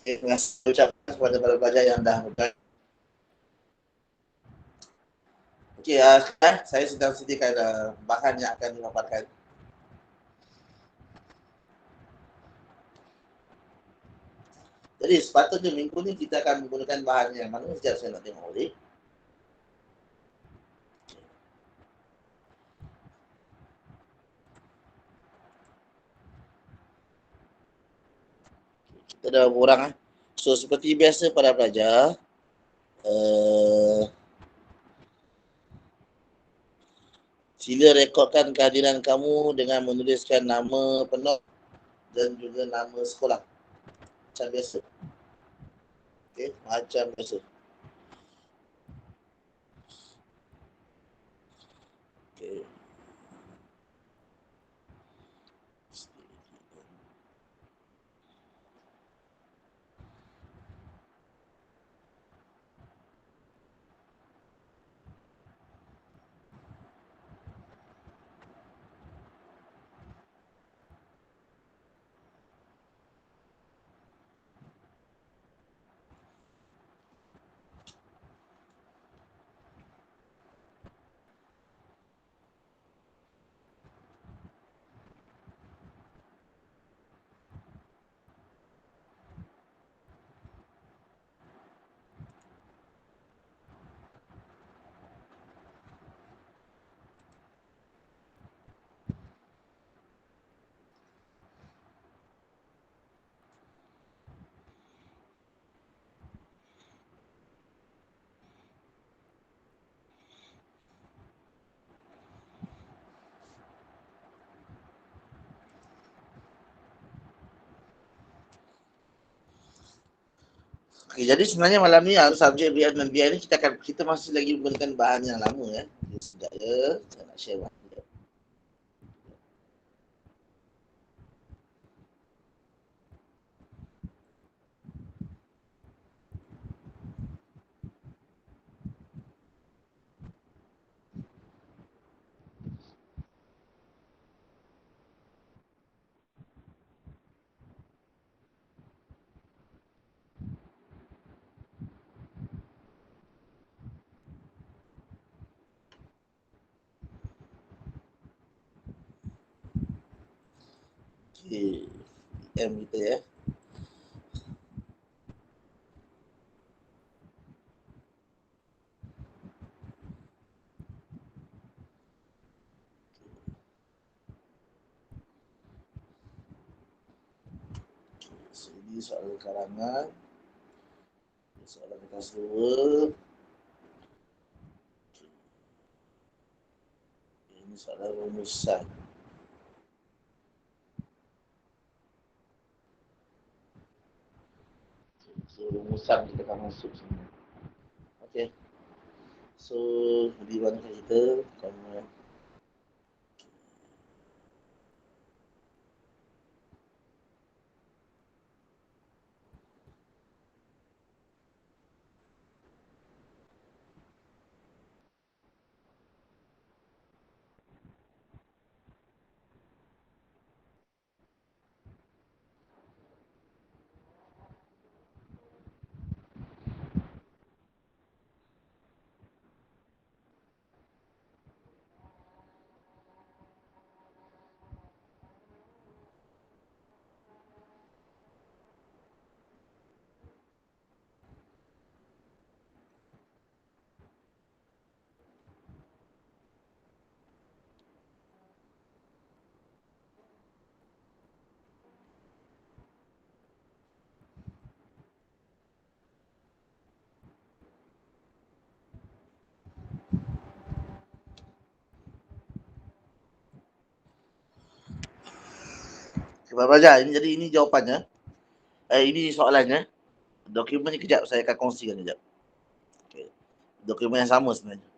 Terima kasih ucapkan kepada para pelajar yang dah berada. Okey, sekarang saya sedang sediakan bahan yang akan dipaparkan. Jadi sepatutnya minggu ni kita akan menggunakan bahan yang mana? Sekejap saya nak tengok balik. Kita dah berapa orang. So seperti biasa para pelajar, sila rekodkan kehadiran kamu dengan menuliskan nama penuh dan juga nama sekolah. Macam biasa. Okey, macam biasa. Okey. Okay, jadi sebenarnya malam ni subjek BI dan BI ni kita masih lagi menggunakan bahan yang lama ya. Sekejap ya, saya nak share bahan. Okay, M kita ya. So, ini soalan karangan, soalan kertas dua, ini soalan rumusan. So, rumusan kita akan masuk semua. Okay. So, di mana kita kamu Sebab belajar ini, jadi ini jawapannya. Ini soalannya. Dokumen ni kejap saya akan kongsikan kejap. Okay. Dokumen yang sama sebenarnya.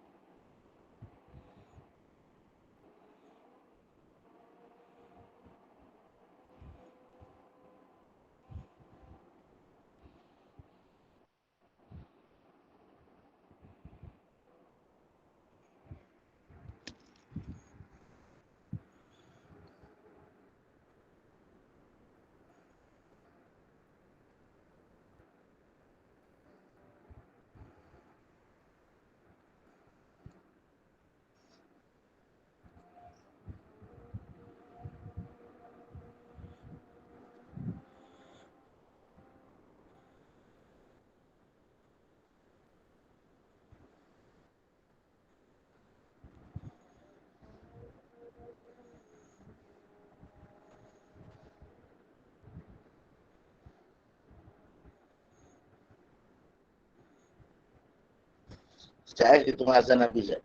Saya hitung azan Nabi saya.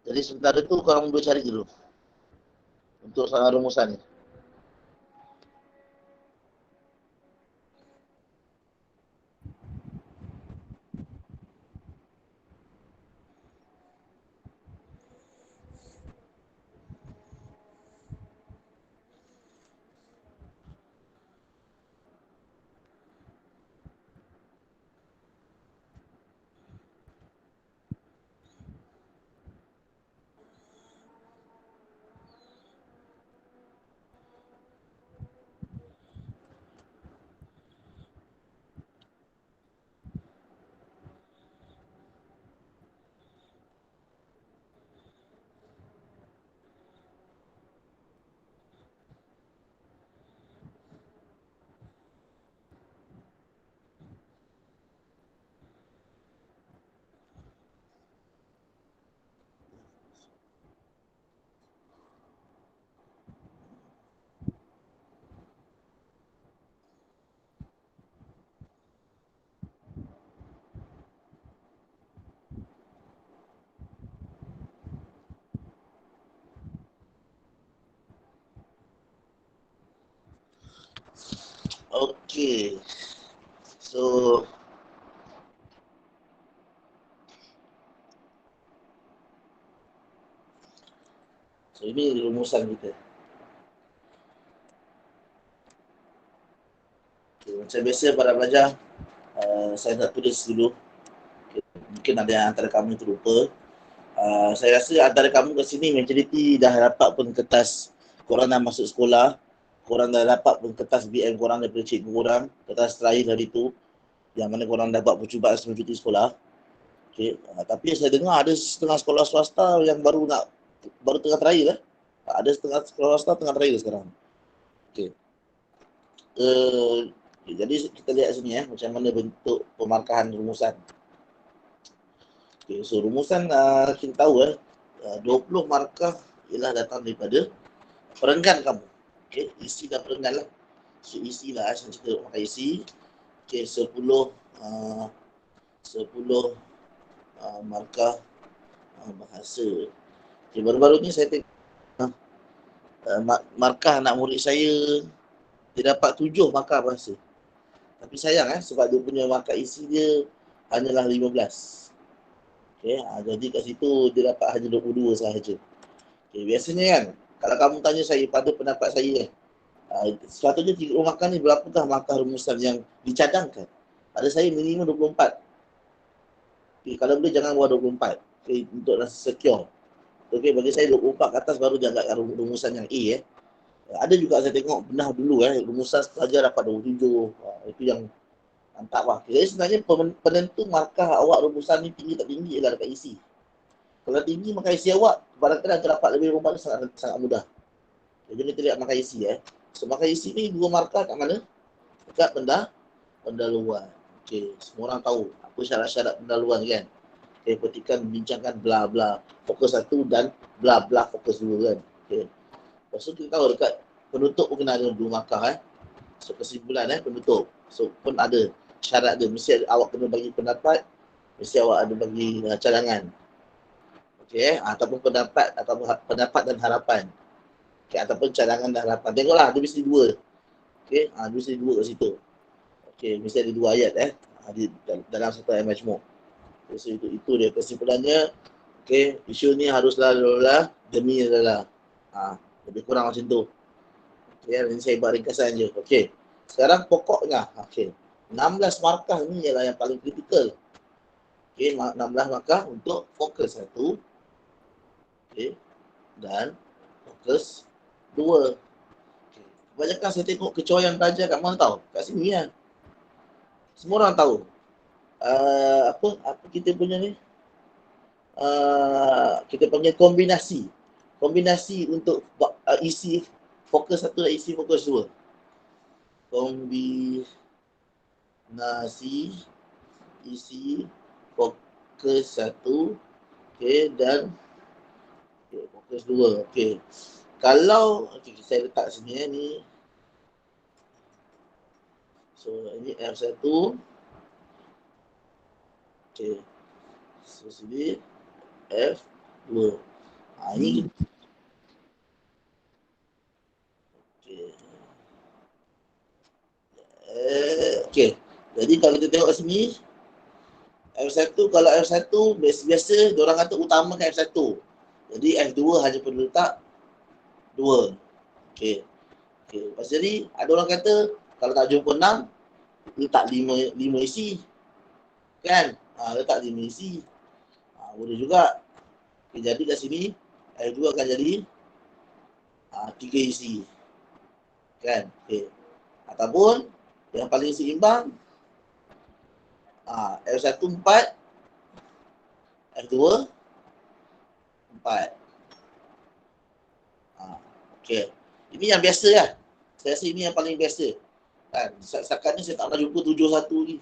Jadi sementara itu korang boleh cari dulu untuk rumusan ni. Okey. So ini rumusan kita. Okay, macam biasa para pelajar, saya nak tulis dulu. Okay, mungkin ada yang antara kamu terlupa. Saya rasa antara kamu kat sini majoriti dah dapat pun kertas korang dah masuk sekolah, korang dah dapat pun kertas BM korang daripada cikgu korang, kertas terakhir hari tu yang mana korang dapat percubaan sebelum cuti sekolah. Okay. Tapi saya dengar ada setengah sekolah swasta yang baru tengah terakhir lah. Ada setengah sekolah swasta tengah terakhir sekarang. Okay. Jadi kita lihat sini macam mana bentuk pemarkahan rumusan. Okay, so rumusan kita tahu 20 markah ialah datang daripada perenggan kamu. Okay, isi dan perenggan lah. So isi lah, saya cerita pakai isi. Okay, 10 markah bahasa. Okay, baru-baru ni saya tengok markah anak murid saya, dia dapat 7 markah bahasa. Tapi sayang sebab dia punya markah isi dia hanyalah 15. Okay, jadi kat situ dia dapat hanya 22 sahaja. Okay, biasanya kan, kalau kamu tanya saya pada pendapat saya sepatutnya 3 markah ni berapakah markah rumusan yang dicadangkan? Pada saya minimum 24. Okay, kalau boleh jangan bawah 24. Okay, untuk rasa secure. Okay, bagi saya 24 ke atas baru jangan rumusan yang A Ada juga saya tengok pernah dulu rumusan pelajar dapat 27. Itu yang mantap lah. Jadi sebenarnya penentu markah awak rumusan ni tinggi tak tinggi ialah dekat isi. Kalau tinggi maka isi awak kadang-kadang dapat lebih rumusan sangat mudah. Jadi kita lihat markah isi So markah isi ni 2 markah kat mana? Dekat pendahuluan. Okey, semua orang tahu apa syarat-syarat pendahuluan kan. Okay, petikan bincangkan bla bla fokus 1 dan bla bla fokus 2 kan. Okey. Lepas tu kita tahu dekat penutup pun kena ada 2 markah So kesimpulan penutup. So pun ada syarat dia, mesti awak kena bagi pendapat, mesti awak ada bagi cadangan. Okey ataupun pendapat dan harapan. Okey ataupun cadangan dan harapan. Tengoklah dia mesti 2. Okey, dia mesti 2 kat situ. Okey, mesti ada 2 ayat di dalam satu ayat majmuk. Okay, so itu dia kesimpulannya. Okey, isu ni haruslah demi adalah. Lebih kurang macam tu. Okey, ini saya buat ringkasan je. Okey. Sekarang pokoknya, okey. 16 markah ni ialah yang paling kritikal. Okey, 16 markah untuk fokus 1. Okey. Dan fokus 2. Okay. Kebanyakan saya tengok kecoyan belajar kat mana tahu? Kat sini kan. Semua orang tahu. Apa kita punya ni? Kita panggil kombinasi. Kombinasi untuk isi fokus 1 dan isi fokus 2. Kombinasi isi fokus 1 dan fokus 2. Kalau saya letak sini ni. So ini F1. So sini F2. Ini okey. Jadi kalau kita tengok sini F1 kalau F1 biasa diorang kata utamakan F1. Jadi F2 hanya perlu letak 2. Okey. Okey. Lepas jadi ada orang kata kalau tak jumpa 6 letak 5 isi. Kan? Letak 5 isi. Boleh juga. Okay, jadi kat sini F2 akan jadi 3 isi. Kan? Okey. Ataupun yang paling seimbang F1 4, F2 4. Okey. Ini yang biasa lah. Saya rasa ini yang paling biasa. Kan? Setakat ni saya tak pernah jumpa 71 ni.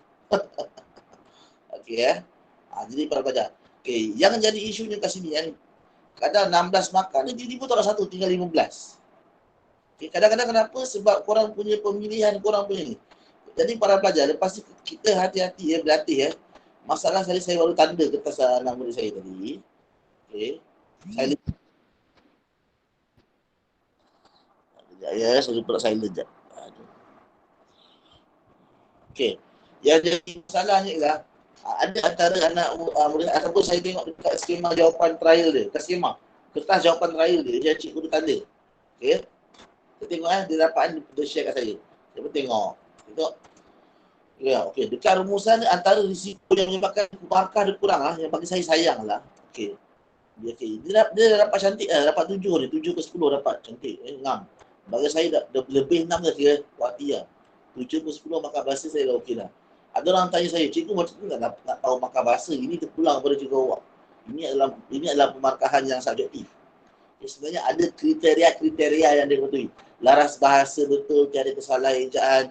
Okey jadi para pelajar. Okey, yang jadi isunya kat sini kan, kadang 16 markah ni tiba-tiba tak ada satu, tinggal 15. Okay, kadang-kadang kenapa? Sebab korang punya pemilihan korang punya ni. Jadi para pelajar, lepas kita hati-hati berlatih masalah saya baru tanda kertas nama murid saya tadi. Okey. Saya saya lupa nak silent sekejap. Okey. Yang jadi masalahnya ialah ada antara anak murid ataupun saya tengok dekat skema jawapan trial dia, dekat skema kertas jawapan trial dia cikgu dia tanda. Okey. Kita tengok dia dapat dia share kat saya. Saya pun tengok. Ya, okey. Dekat rumusan antara risiko yang menyebabkan markah dia kurang yang bagi saya sayang lah. Okey. Dia dapat cantik dapat 7 ni, 7 ke 10 dapat cantik. 6. Bagi saya dah lebih 6 dah kira kuati lah. 7 ke 10 markah bahasa saya dah okey lah. Ada orang tanya saya, cikgu macam tu nak tahu markah bahasa ini terpulang kepada cikgu awak. Ini adalah pemarkahan yang subjektif. Sebenarnya ada kriteria yang dia betul. Laras bahasa betul, tiada kesalahan ejaan,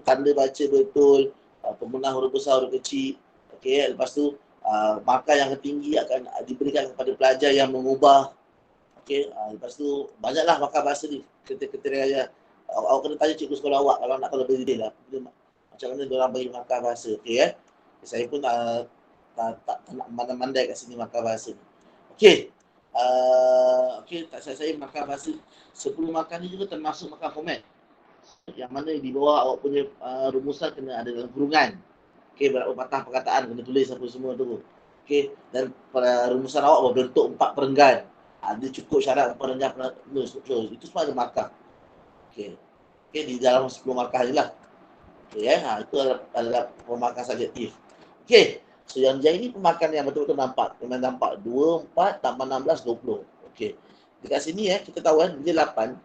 tanda baca betul, penggunaan huruf besar, huruf kecil. Okey, lepas tu markah yang tinggi akan diberikan kepada pelajar yang mengubah. Okey, lepas tu banyaklah markah bahasa ni, kriteria. Awak kena tanya cikgu sekolah awak kalau nak kalau berdiri lah. Macam mana diorang bagi markah bahasa. Okey saya pun tak nak mandai kat sini markah bahasa ni. Okey. Okey, tak saya markah bahasa 10 markah ni juga termasuk markah format. Yang mana di bawah awak punya rumusan kena ada dalam kurungan. Okey, berapa patah perkataan kena tulis apa semua tu. Okey, dan pada rumusan awak berbentuk 4 perenggan. Ada cukup syarat perenggan penulis. Itu semua ada markah. Okey. Okey, di dalam 10 markah ni lah. Okey itu adalah pemarkah subjektif. Okey. So yang jahit ni pemarkah yang betul-betul nampak. Memang nampak 2, 4, tambah 16, 20. Okey. Dekat sini kita tahu dia 8.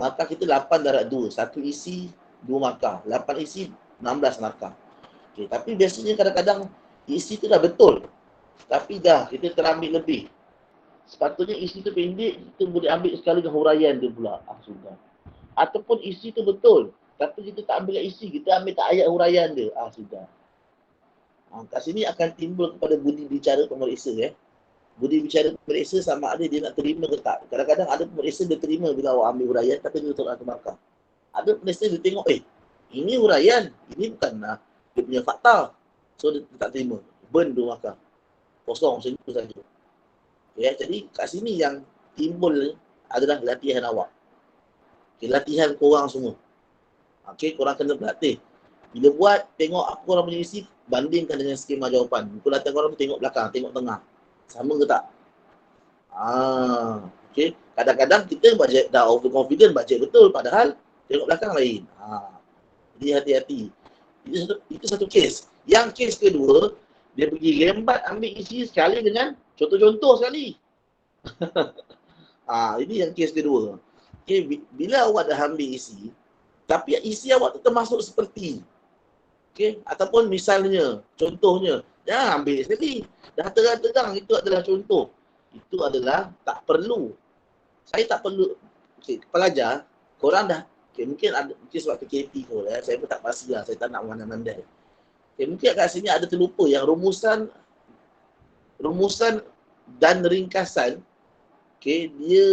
Markah kita 8 darab 2. 1 isi, 2 markah. 8 isi, 16 markah. Okey. Tapi biasanya kadang-kadang isi tu dah betul. Tapi dah kita terambil lebih. Sepatutnya isi tu pendek, kita boleh ambil sekali dengan huraian dia pula. Sudah. Ataupun isi tu betul. Tapi kita tak ambil isi, kita ambil tak ayat huraian dia. Sudah. Kat sini akan timbul kepada budi bicara pemeriksa Budi bicara pemeriksa sama ada dia nak terima ke tak. Kadang-kadang ada pemeriksa dia terima bila awak ambil huraian tapi dia tolak ke markah. Ada pemeriksa dia tengok, ini huraian, ini bukan dia punya fakta. So dia tak terima. Burn 2 markah. Kosong macam itu saja. Jadi kat sini yang timbul adalah latihan awak. Latihan korang semua. Korang kena berlatih. Bila buat, tengok apa korang punya isi, bandingkan dengan skema jawapan. Buku latihan korang tu tengok belakang, tengok tengah. Sama ke tak? Kadang-kadang kita bajet dah overconfident, bajet betul. Padahal, tengok belakang lain. Jadi hati-hati. Itu satu kes. Yang kes kedua, dia pergi rembat ambil isi sekali dengan contoh-contoh sekali. Ini yang kes kedua. Bila awak dah ambil isi, tapi isi awak tu termasuk seperti ataupun misalnya, contohnya, jangan ambil sekali. Dah terang-terang itu adalah contoh. Itu adalah tak perlu. Saya tak perlu. Pelajar, korang dah, mungkin sebab PKP kot saya pun tak pastilah, saya tak nak mandai-mandai. Mungkin kat sini ada terlupa yang rumusan dan ringkasan, dia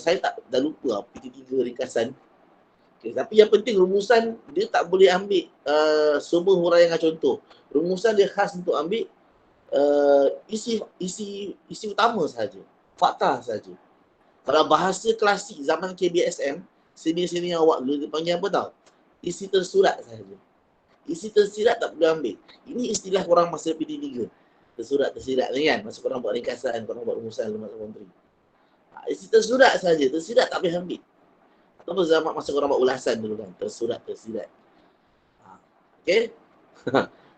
saya dah lupa PT3 ringkasan. Tapi yang penting rumusan dia tak boleh ambil semua huraian dengan contoh. Rumusan dia khas untuk ambil isi utama saja, fakta saja. Kalau bahasa klasik zaman KBSM, sini awak dulu dia panggil apa tau? Isi tersurat saja. Isi tersirat tak perlu ambil. Ini istilah korang masa PT3. Tersirat ni kan, masa korang buat ringkasan, korang buat rumusan masa menteri. Isi tersurat saja, tersirat tak boleh ambil. Ataupun zaman masa korang buat ulasan dulu kan, tersirat. Okay?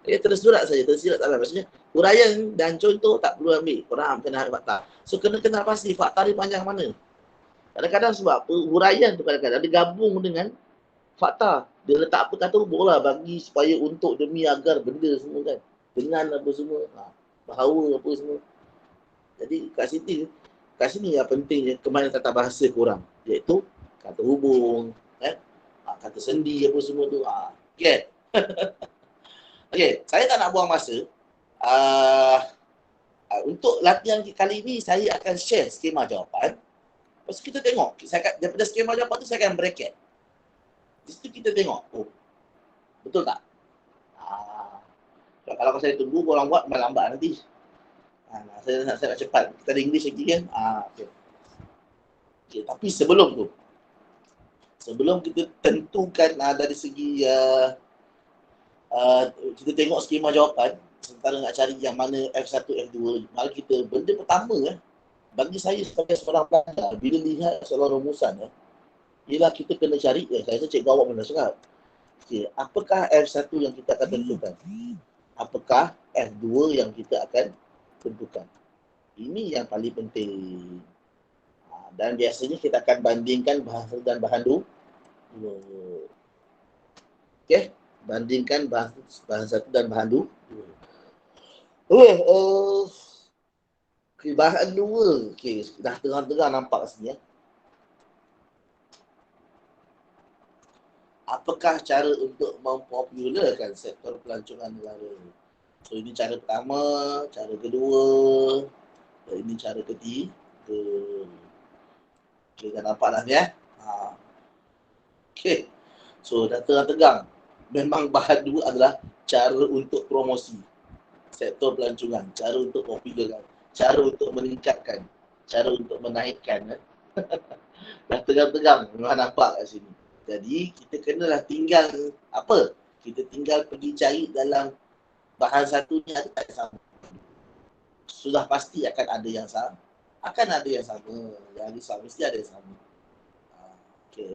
Dia tersurat saja, tersirat tak ambil. Maksudnya, huraian dan contoh tak perlu ambil. Korang kena ambil fakta. So, kena kenal pasti fakta ni panjang mana. Kadang-kadang sebab apa, huraian tu kadang-kadang dia gabung dengan fakta. Dia letak apa kata boleh bagi supaya untuk demi agar benda semua kan. Dengan apa semua. Bahawa apa semua. Jadi kat sini yang pentingnya kemahiran tata bahasa korang. Iaitu kata hubung, kata sendi apa semua tu. Okay. Okay, saya tak nak buang masa. Untuk latihan kali ini, saya akan share skema jawapan. Lepas kita tengok. Daripada skema jawapan tu, saya akan bracket. Di situ kita tengok. Oh, betul tak? Kalau saya tunggu, korang buat lambat nanti. Saya nak cepat. Kita ada English lagi kan? Okay. Tapi sebelum kita tentukan dari segi kita tengok skema jawapan, sementara nak cari yang mana F1, F2, mari kita, benda pertama bagi saya sebagai seorang pelajar, bila lihat soalan rumusan ialah kita kena cari, saya rasa cikgu awak pernah cakap, okay, apakah F1 yang kita akan tentukan? Apakah F2 yang kita akan tentukan? Ini yang paling penting. Dan biasanya kita akan bandingkan bahan satu dan bahan dua. Okay, bandingkan bahan satu dan bahan dua. Okay, bahan dua. Okay, dah terang-terang nampak sini. Apakah cara untuk mempopularkan sektor pelancongan negara? So, ini cara pertama, cara kedua, dan ini cara ketiga. Okay, dah nampak dah ni Okay, so dah terang-terang. Memang bahan dua adalah cara untuk promosi sektor pelancongan, cara untuk popularkan, cara untuk meningkatkan, cara untuk menaikkan. Dah terang-terang, memang nampak kat sini. Jadi, kita kenalah tinggal apa? Kita tinggal pergi cari dalam bahan satunya ada tak sama. Sudah pasti akan ada yang sama. Akan ada yang sama. Yang sama, mesti ada yang sama. Okay.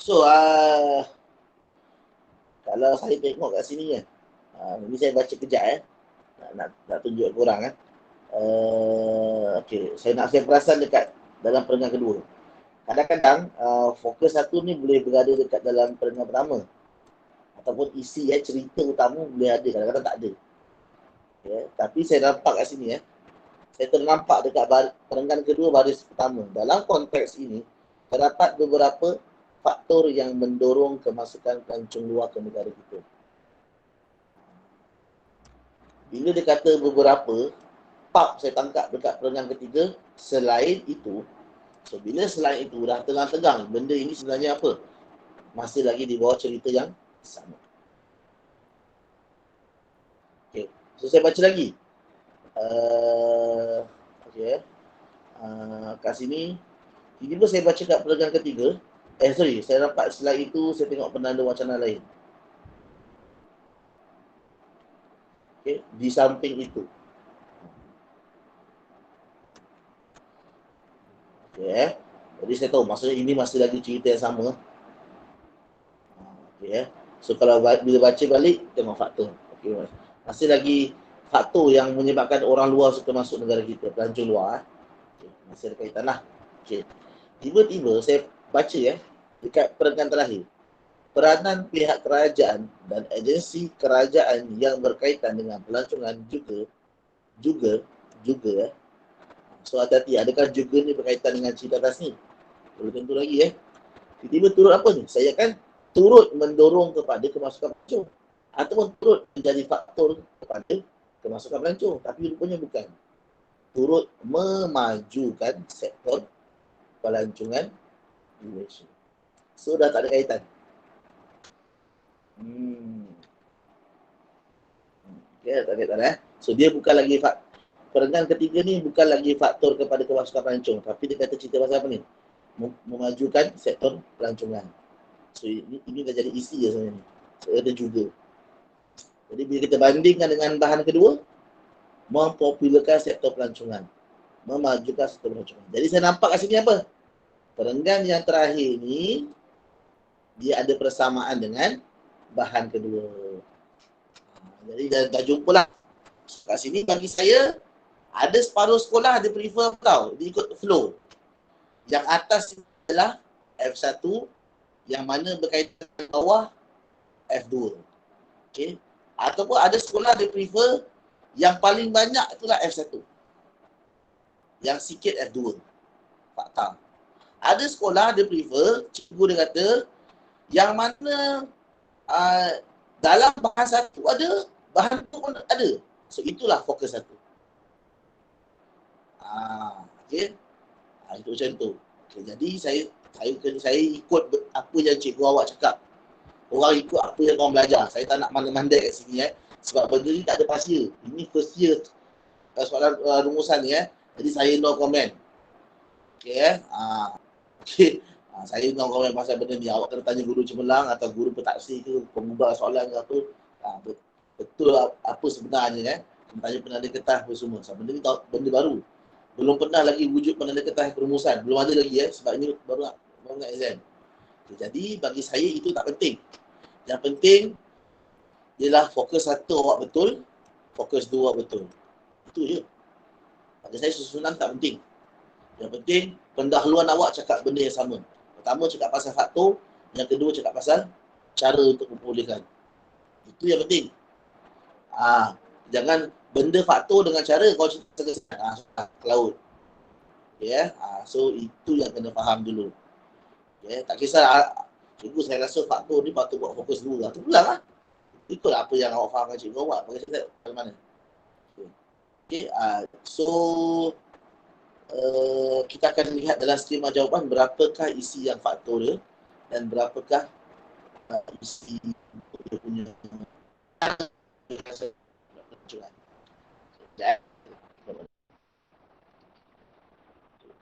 So, kalau saya tengok kat sini kan, ini saya baca kejap nak tunjuk korang okay. Saya perasan dekat dalam perenggan kedua. Kadang-kadang fokus satu ni boleh berada dekat dalam perenggan pertama. Ataupun isi cerita utama boleh ada, kadang-kadang tak ada. Tapi saya nampak kat sini saya ternampak dekat perenggan kedua baris pertama. Dalam konteks ini, terdapat beberapa faktor yang mendorong kemasukan pelancong luar ke negara kita. Bila dia kata beberapa, saya tangkap dekat perenggan ketiga, selain itu, so bila selain itu dah tegang-tegang, benda ini sebenarnya apa? Masih lagi di bawah cerita yang sama. Okay. So saya baca lagi. Okay. Kat sini, tiba-tiba saya baca kat perenggan ketiga, saya dapat selain itu, saya tengok penanda wacana lain. Okay. Di samping itu. Okay. Jadi saya tahu, maksudnya ini masih lagi cerita yang sama. Okay. So kalau bila baca balik, tengok faktor. Okay. Masih lagi faktor yang menyebabkan orang luar suka masuk negara kita, pelancong luar. Okay. Masih ada kaitan lah. Okay. Tiba-tiba saya baca dekat perenggan terakhir. Peranan pihak kerajaan dan agensi kerajaan yang berkaitan dengan pelancongan juga so hati-hati, adakah juga ni berkaitan dengan cerita atas ni? Belum tentu lagi tiba-tiba turut apa ni? Saya akan turut mendorong kepada kemasukan pelancong ataupun turut menjadi faktor kepada kemasukan pelancong, tapi rupanya bukan. Turut memajukan sektor pelancongan Malaysia. So dah tak ada kaitan. Okay, tak. So dia bukan lagi perenggan ketiga ni bukan lagi faktor kepada kemasukan pelancong, tapi dia kata cerita pasal apa ni? Memajukan sektor pelancongan. So ini dah jadi isi je sebenarnya. So ada juga. Jadi bila kita bandingkan dengan bahan kedua, mempopularkan sektor pelancongan, memajukan sektor pelancongan. Jadi saya nampak kat sini apa? Perenggan yang terakhir ni dia ada persamaan dengan bahan kedua. Jadi dah jumpa lah. Kat sini bagi saya ada separuh sekolah dia prefer tau, dia ikut flow. Yang atas adalah F1, yang mana berkaitan dengan bawah F2. Okay. Ataupun ada sekolah dia prefer yang paling banyak itulah F1. Yang sikit F2. Fakta. Ada sekolah dia prefer, cikgu dia kata, yang mana dalam bahan satu ada, bahan tu pun ada. So itulah fokus satu. Okay. Itu macam tu. Okay, jadi saya ikut apa yang cikgu awak cakap. Orang ikut apa yang orang belajar. Saya tak nak mandai-mandai kat sini sebab benda ni tak ada pasir. Ini first year soalan rumusan ni Jadi saya no comment. Okay okay. Saya no comment pasal benda ni. Awak kena tanya guru cemerlang atau guru pentaksir ke, pengubah soalan ke apa. Betul apa sebenarnya tanya penanda ketah apa semua. Sebab benda ni benda baru. Belum pernah lagi wujud penanda ketah perumusan. Belum ada lagi sebab ini baru nak exam. Okay, jadi bagi saya itu tak penting. Yang penting ialah fokus satu awak betul, fokus dua awak betul. Itu je. Bagi saya susunan tak penting. Yang penting pendahuluan awak cakap benda yang sama. Pertama cakap pasal faktor, yang kedua cakap pasal cara untuk memulihkan. Itu yang penting. Jangan benda faktor dengan cara kau cerita ke laut. Okay, so itu yang kena faham dulu. Okay, tak kisah cikgu saya rasa faktor ni patut buat fokus dulu lah. Terpulang lah. Ikutlah apa yang awak fahamkan cikgu awak. Bagi saya ke mana. Okay, so kita akan lihat dalam skema jawapan berapakah isi yang faktor dia dan berapakah isi dia punya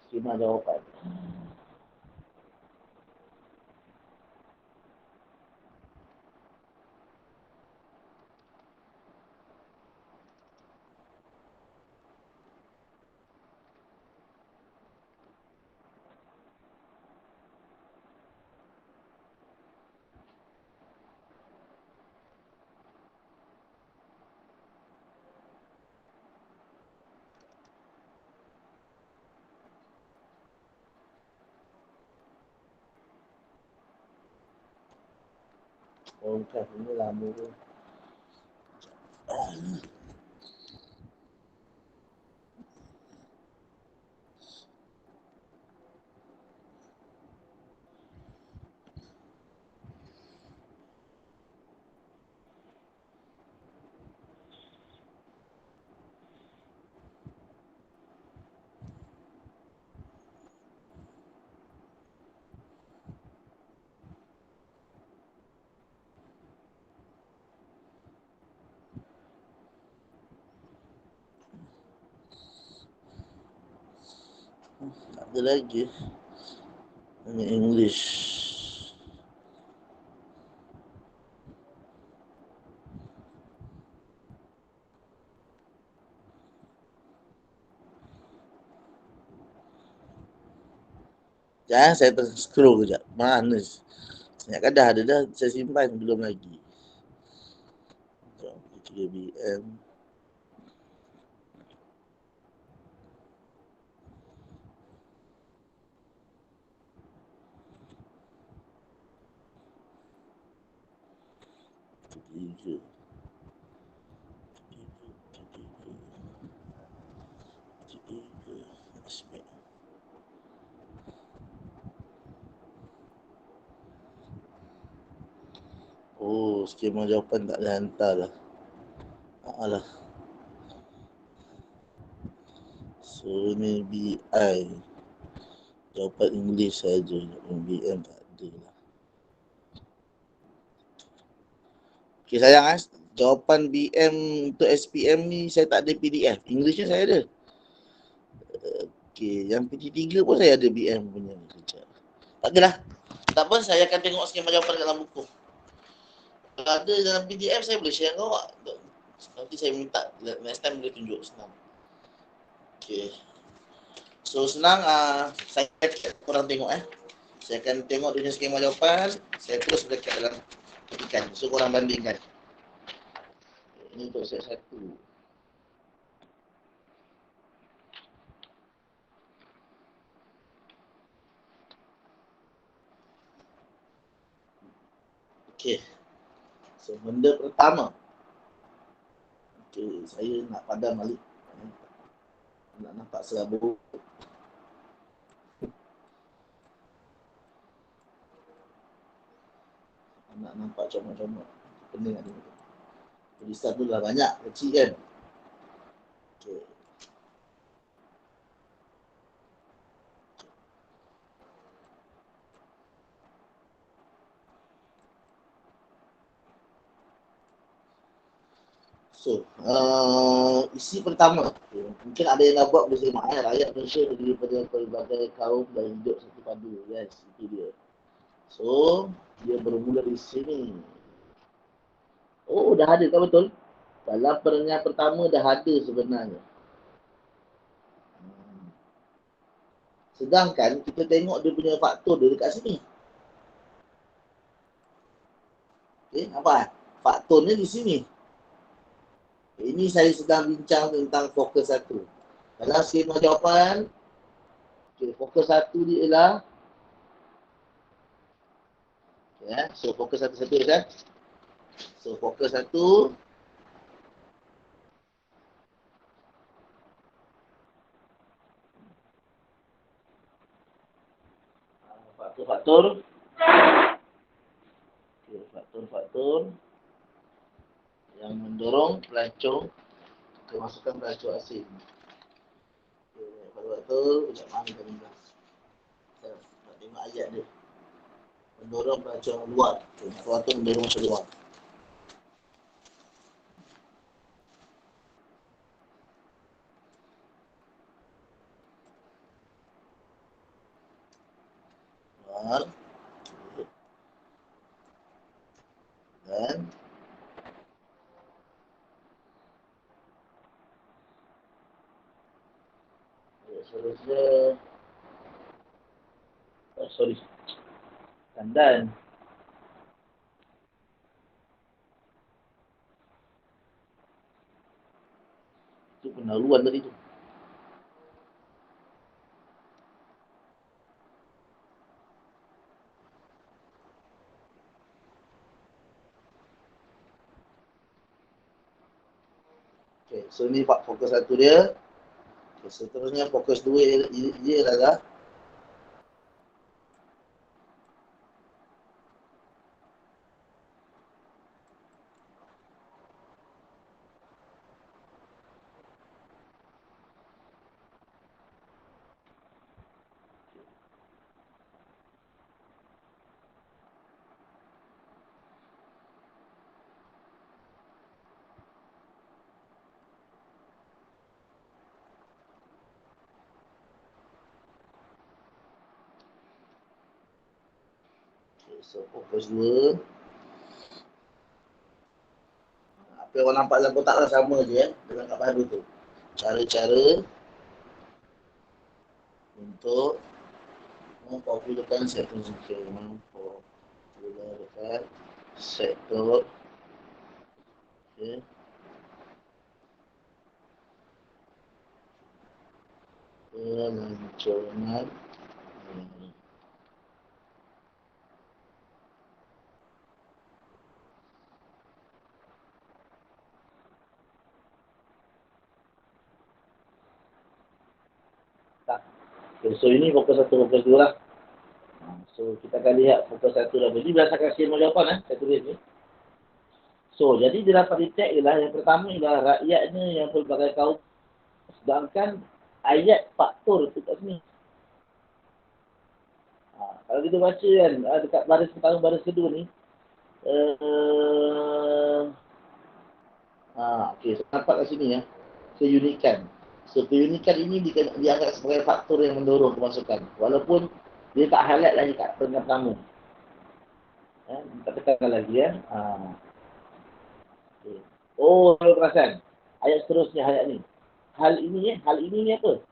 skema jawapan. Oh, bukan. Ini lama tu. Tak ada lagi. Ini English. Jangan saya scroll kejap. Mana? Banyak kadah ada dah. Saya simpan belum lagi. 3BM. Oh, skema jawapan tak boleh hantar lah. Alah. So, ni BI. Jawapan English saja. BM tak ada lah. Okay, sayang Jawapan BM untuk SPM ni saya tak ada PDF. Englishnya saya ada. Okey, yang PT3 pun saya ada BM punya. Tak adalah. Tak apa, saya akan tengok skema jawapan dalam buku. Kalau ada dalam PDF saya boleh share dengan awak. Nanti saya minta next time boleh tunjuk senang. Okey. So senang, saya korang tengok Saya akan tengok dia punya skema jawapan, saya terus dekat dalam ketikan. So korang bandingkan. Ini untuk set 1. Okey. So benda pertama. Okey, saya nak padam balik. Nak nampak serabut. Nak nampak comot-comot. Pening ada. Tulisan tu dah banyak, kecil kan. Okey. So, isi pertama. Okay. Mungkin ada yang dah buat boleh semak. Rakyat Malaysia terdiri daripada pelbagai kaum dan hidup satu padu. Yes, itu dia. So, dia bermula di sini. Oh, dah ada tak betul? Dalam perenggan pertama dah ada sebenarnya. Sedangkan kita tengok dia punya faktor dia dekat sini. Okay, nampak? Faktornya di sini. Ini saya sedang bincang tentang fokus 1. Dalam skema jawapan, okay, fokus 1 dia ialah so fokus 1 kan? So fokus 1 faktor-faktor faktor-faktor yang mendorong pelancong kemasukan pelancong asing. Faktor-faktor macam mana tadi lah. Saya nak tengok ayat dia. Mendorong pelancong luar. Faktor-faktor mendorong pelancong luar. Luar. Dan sorry. Tandan. Itu pendahuluan tadi tu. Okay, so ni fokus 1 dia. Okay, seterusnya fokus 2 dia adalah so fokus 2. Apa yang orang nampak dalam kotak lah sama je dengan kat baru tu. Cara-cara untuk mempopularkan sektor zikir. Mempopularkan sektor pelancongan tak. Okay, so ini fokus 1, fokus 2 lah. So kita akan lihat fokus 1 dah. Jadi berdasarkan skema jawapan saya tulis ni. So jadi dia dapat detect ialah yang pertama ialah rakyatnya yang pelbagai kaum. Sedangkan ayat faktor tu kat sini. Kalau kita baca kan dekat baris pertama, baris kedua ni Okey, so nampak kat sini ya, keunikan. So keunikan ini dianggap sebagai faktor yang mendorong kemasukan. Walaupun dia tak highlight lagi kat peringkat pertama. Kita tekankan lagi ya. Okay. Oh, kalau perasan. Ayat seterusnya ayat ni. Hal ini ni apa?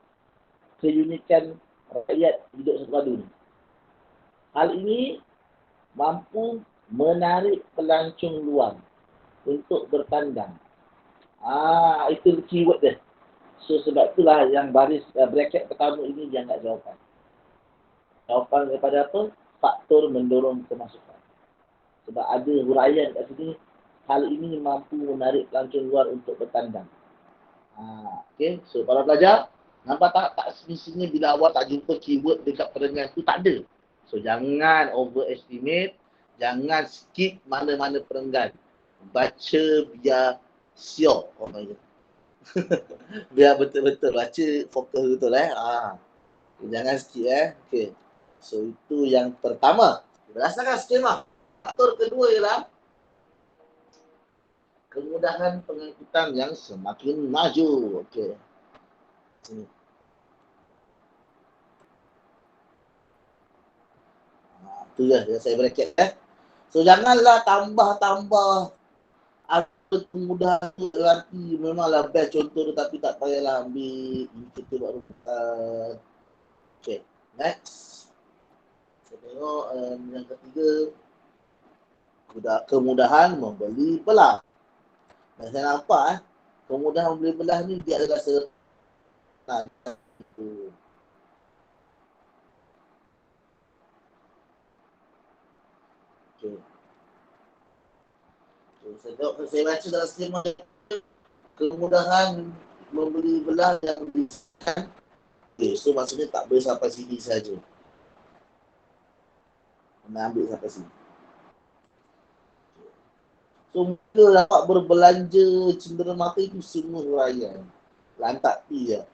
Keunikan rakyat hidup satu padu ni. Hal ini mampu menarik pelancong luar untuk bertandang. Itu keyword dia. So sebab itulah yang baris bracket pertama ini dianggap jawapan. Jawapan daripada apa? Faktor mendorong kemasukan. Sebab ada huraian kat sini, hal ini mampu menarik pelancong luar untuk bertandang. Okay, so para pelajar, nampak tak semestinya bila awak tak jumpa keyword dekat perenggan tu tak ada. So jangan overestimate, jangan skip mana-mana perenggan. Baca biar siok orang kata. Biar betul-betul baca fokus betul Jangan skip Okay. So itu yang pertama. Berdasarkan skema. Faktor kedua ialah kemudahan pengangkutan yang semakin maju. Okey. Sini. Itu je yang saya bracket So janganlah tambah-tambah ada kemudahan tu berarti memanglah best contoh tu tapi tak payahlah ambil kita buat ruputan. Okay, next. Saya tengok yang ketiga kemudahan membeli belah. Dan saya nampak kemudahan membeli belah ni dia adalah itu. Okay. Saya baca dalam skema kemudahan membeli belah yang disediakan. Okay, so maksudnya tak boleh sampai sini saja. Kena ambil sampai sini. So mula dapat berbelanja cenderamata itu semua huraian. Lantak pi je.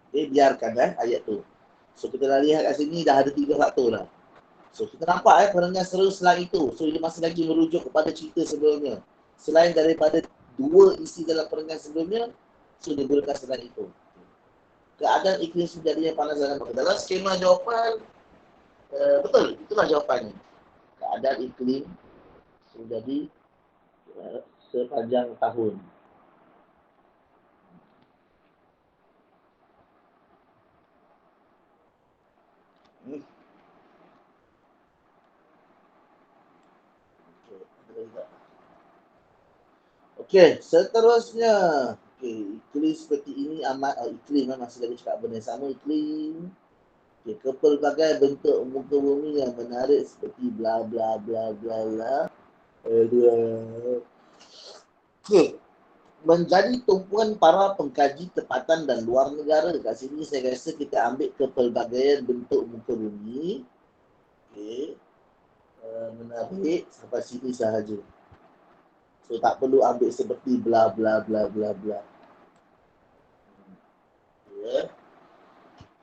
Okay, biarkan ayat tu. So kita dah lihat kat sini dah ada 3 faktor dah. So kita nampak perenggan seru selain itu. So dia masih lagi merujuk kepada cerita sebelumnya. Selain daripada 2 isi dalam perenggan sebelumnya, so dia gunakan selain itu. Keadaan iklim menjadinya panas dan lembab. Dalam skema jawapan, betul, itulah jawapannya. Keadaan iklim menjadi sepanjang tahun. Okey, seterusnya. Okey, iklim seperti ini iklim masih lagi cakap benda yang sama iklim. Okey, kepelbagaian bentuk muka bumi yang menarik seperti bla bla bla bla bla. Okey. Menjadi tumpuan para pengkaji tempatan dan luar negara. Kat sini saya rasa kita ambil kepelbagaian bentuk muka bumi. Okey. Menarik sampai sini sahaja. So tak perlu ambil seperti bla bla bla bla bla. Ya.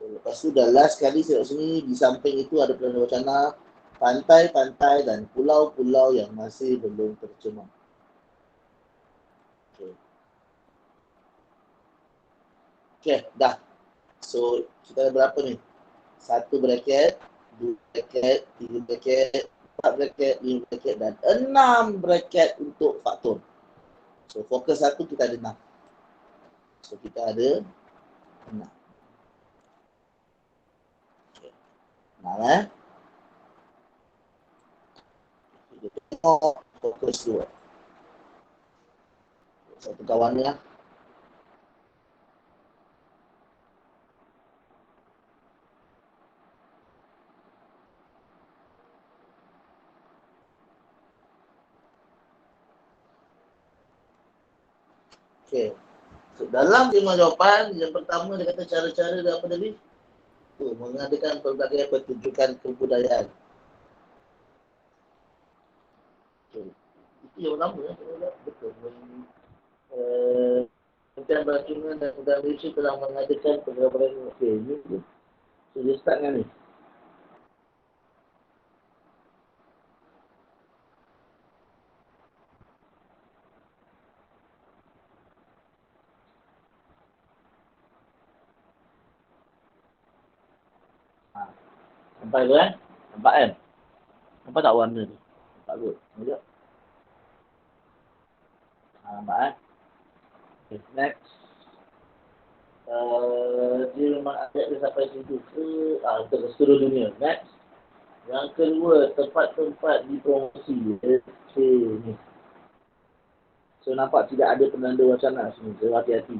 Lepas tu dah last kali saya kat sini di samping itu ada perdana wacana pantai-pantai dan pulau-pulau yang masih belum tercemar. Okay, dah. So kita ada berapa ni? 1 bracket, 2 bracket, 3 bracket, 4 bracket, 5 bracket dan 6 bracket untuk faktor. So fokus 1 kita ada 6. So kita ada 6. Nah, kita tengok fokus 2. Satu kawan ni Okay. So, dalam 5 jawapan, yang pertama dia kata cara-cara dia apa tadi? Mengadakan pelbagai pertunjukan kebudayaan. Okay. Itu yang pertama betul. Kementerian Perhubungan dan Udara Malaysia telah mengadakan pelbagai ini. So, dia start dengan ni. Ha, sampai tu nampak kan? Nampak tak warna tu? Nampak kot. Nampak? Nampak Okay, next. Dia memang ajak dia sampai situ ke ke seluruh dunia. Next. Yang kedua, tempat-tempat dipromosi. Okay, ni. So nampak tidak ada penanda wacana sini. So hati-hati.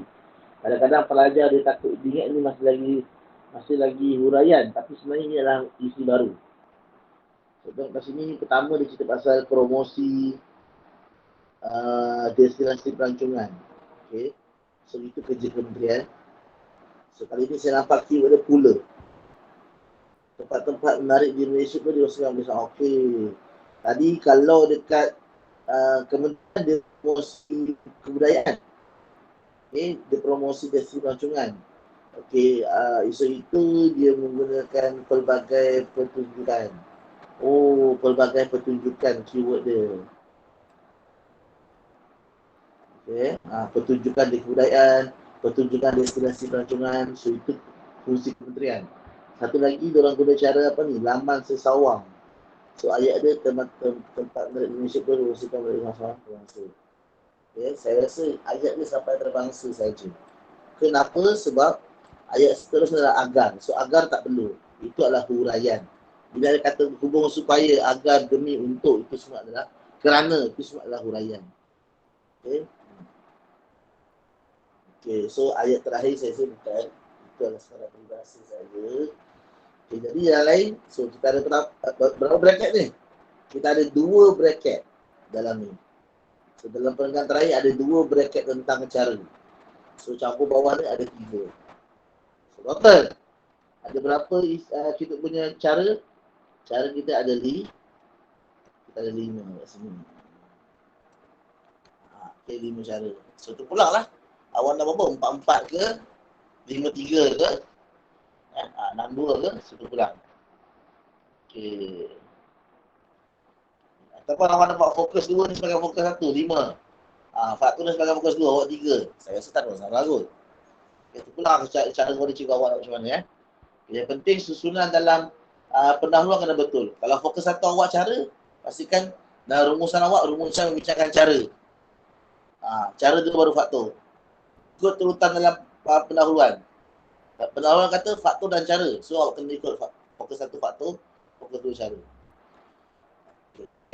Kadang-kadang pelajar dia takut dia ingat ni masih lagi huraian, tapi sebenarnya ini adalah isi baru. So kat sini pertama dia cerita pasal promosi destinasi pelancongan. Okay. So itu kerja kementerian. So kali ini saya nampak keyword dia pula. Tempat-tempat menarik di Malaysia tu dia rasa macam okey. Tadi kalau dekat kementerian dia promosi kebudayaan. Ni dia promosi destinasi pelancongan. Okey, isu itu dia menggunakan pelbagai pertunjukan. Oh, pelbagai pertunjukan keyword dia. Okey, pertunjukan di kebudayaan, pertunjukan destinasi pelancongan, so itu fungsi kementerian. Satu lagi diorang guna cara apa ni? Laman sesawang. So ayat dia tempat Indonesia berusahkan oleh masyarakat berbangsa. Okay, saya rasa ayat dia sampai terbangsa saja. Kenapa? Sebab ayat seterusnya adalah agar. So agar tak perlu. Itu adalah huraian. Bila ada kata hubung supaya, agar, demi, untuk, itu semua adalah kerana, itu semua adalah huraian. Okay. Okay, so ayat terakhir saya sebutkan itu adalah secara peribahasa saja. Okay, jadi yang lain, so kita ada berapa bracket ni? Kita ada 2 bracket dalam ni. So dalam perenggan terakhir ada 2 bracket tentang cara. So campur bawah ni ada 3. So berapa? Ada berapa kita punya cara? Cara kita ada kita ada 5 kat sini. Okay, 5 cara. So tu pulang lah. Awak nak berapa? 4-4 ke? 5-3 ke? 6-2 ke? So tu pulang. Okay. Ataupun awak nak buat fokus 2 ni sebagai fokus 1, 5. Faktor ni sebagai fokus 2, awak 3. Saya rasa tak ada masalah kot. Itu pula cara kepada cikgu awak macam mana. Yang penting susunan dalam pendahuluan kena betul. Kalau fokus 1 awak cara, pastikan dalam rumusan awak, rumusan membincangkan cara. Cara tu baru faktor. Ikut turutan dalam pendahuluan. Pendahuluan kata faktor dan cara. So awak kena ikut fokus 1 faktor, fokus 2 cara.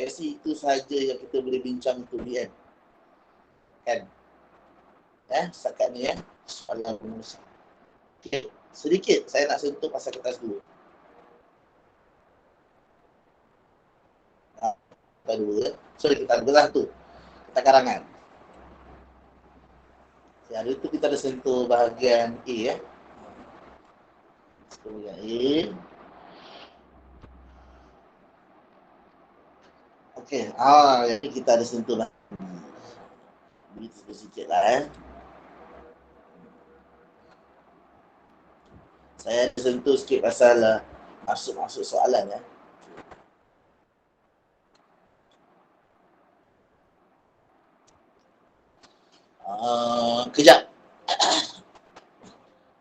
Sesi itu sahaja yang kita boleh bincang untuk BM. Kan? Setakat ni soalan rumusan. Okay. Sedikit saya nak sentuh pasal kertas 2. Kertas 2. Sorry, kertas 2 lah tu. Kertas karangan. Hari tu kita ada sentuh bahagian A. Sentuh bahagian A. Okey. Yang kita ada sentuh lah. Sikit lah. Saya ada sentuh sikit pasal masuk soalan . Kejap.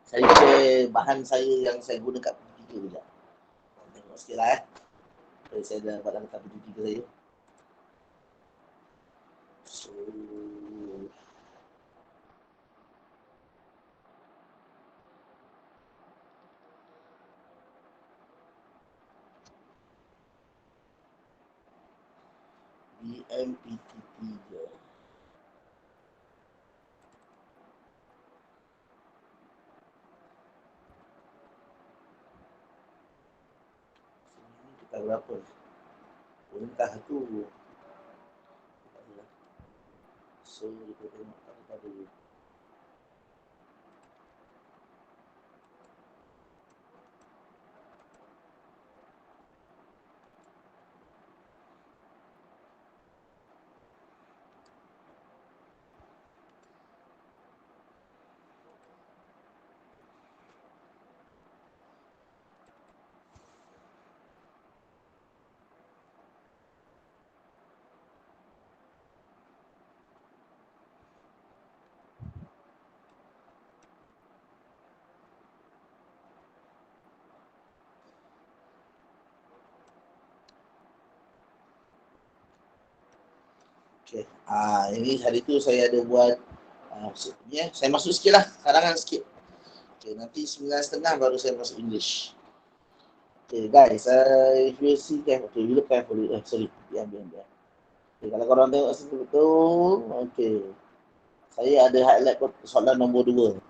Saya share bahan saya yang saya guna kat PPT kejap. Tengok sikit lah saya dah dapat letak PPT saya. So BMPT3. Kita berapa? Perintah tu. So kita tengok pada dulu. Okey. Ini hari tu saya ada buat saya masuk sikit lah, karangan sikit. Okay, nanti 9.30 baru saya masuk English. Okay, guys, if you see okay, you look carefully. Sorry, diam. Okay, kalau korang tengok situ betul, okay. Saya ada highlight soalan nombor 2.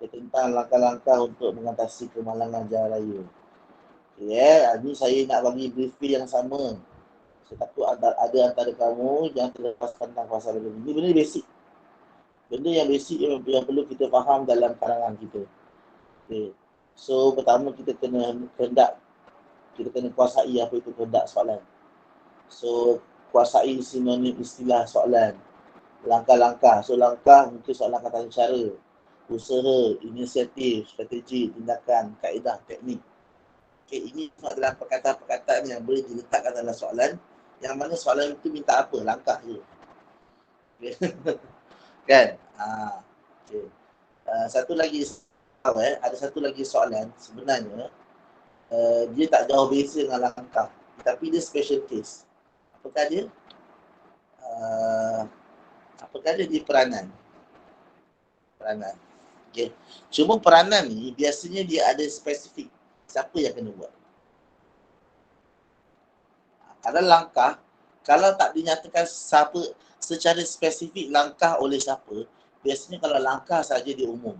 Tentang langkah-langkah untuk mengatasi kemalangan jalan raya. Okay, ini saya nak bagi briefing yang sama. Saya takut ada antara kamu yang terlepas tentang pasal ini. Ini benda basic. Benda yang basic yang perlu kita faham dalam karangan kita. Okay. So, pertama kita kena kuasai apa itu kehendak soalan. So, kuasai sinonim istilah soalan. Langkah-langkah. So, langkah mungkin soalan kata cara, usaha, inisiatif, strategi, tindakan, kaedah, teknik. Okay, ini adalah perkataan-perkataan yang boleh diletakkan dalam soalan, yang mana soalan itu minta apa? Langkah je. Okay. Kan? Okay. Satu lagi, ada satu lagi soalan sebenarnya dia tak jauh beza dengan langkah, tapi dia special case. Apakah dia? Apakah dia di peranan? Okay. Cuma peranan ni biasanya dia ada spesifik. Siapa yang kena buat? Kalau langkah, kalau tak dinyatakan siapa secara spesifik langkah oleh siapa, biasanya kalau langkah saja dia umum.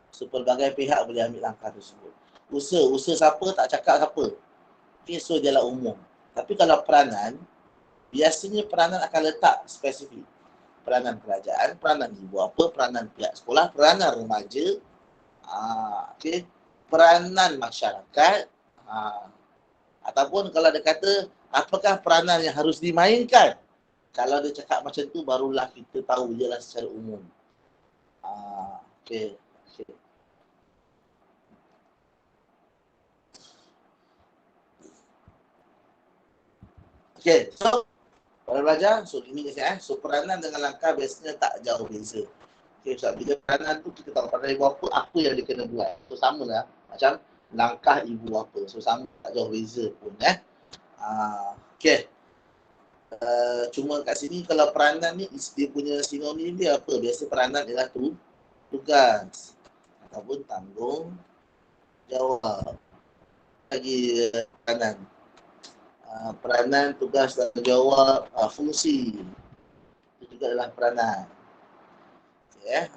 So, pelbagai pihak boleh ambil langkah tersebut. Usaha siapa tak cakap siapa. Okay, so dia lah umum. Tapi kalau peranan, biasanya peranan akan letak spesifik. Peranan kerajaan, peranan ibu apa, peranan pihak sekolah, peranan remaja, okay, peranan masyarakat, ataupun kalau dia kata apakah peranan yang harus dimainkan. Kalau dia cakap macam tu, barulah kita tahu je lah secara umum. Okay. Okay, so kalau belajar, so ini je so peranan dengan langkah biasanya tak jauh beza. Okay, so bila peranan tu kita tahu peranan ibu apa yang dia kena buat. So sama lah macam langkah ibu apa. So sama, tak jauh beza pun okay. Cuma kat sini kalau peranan ni dia punya sinonim dia apa? Biasa peranan ialah tugas ataupun tanggung jawab. Lagi peranan. Peranan, tugas, tanggung jawab, fungsi. Itu juga adalah peranan. Okay,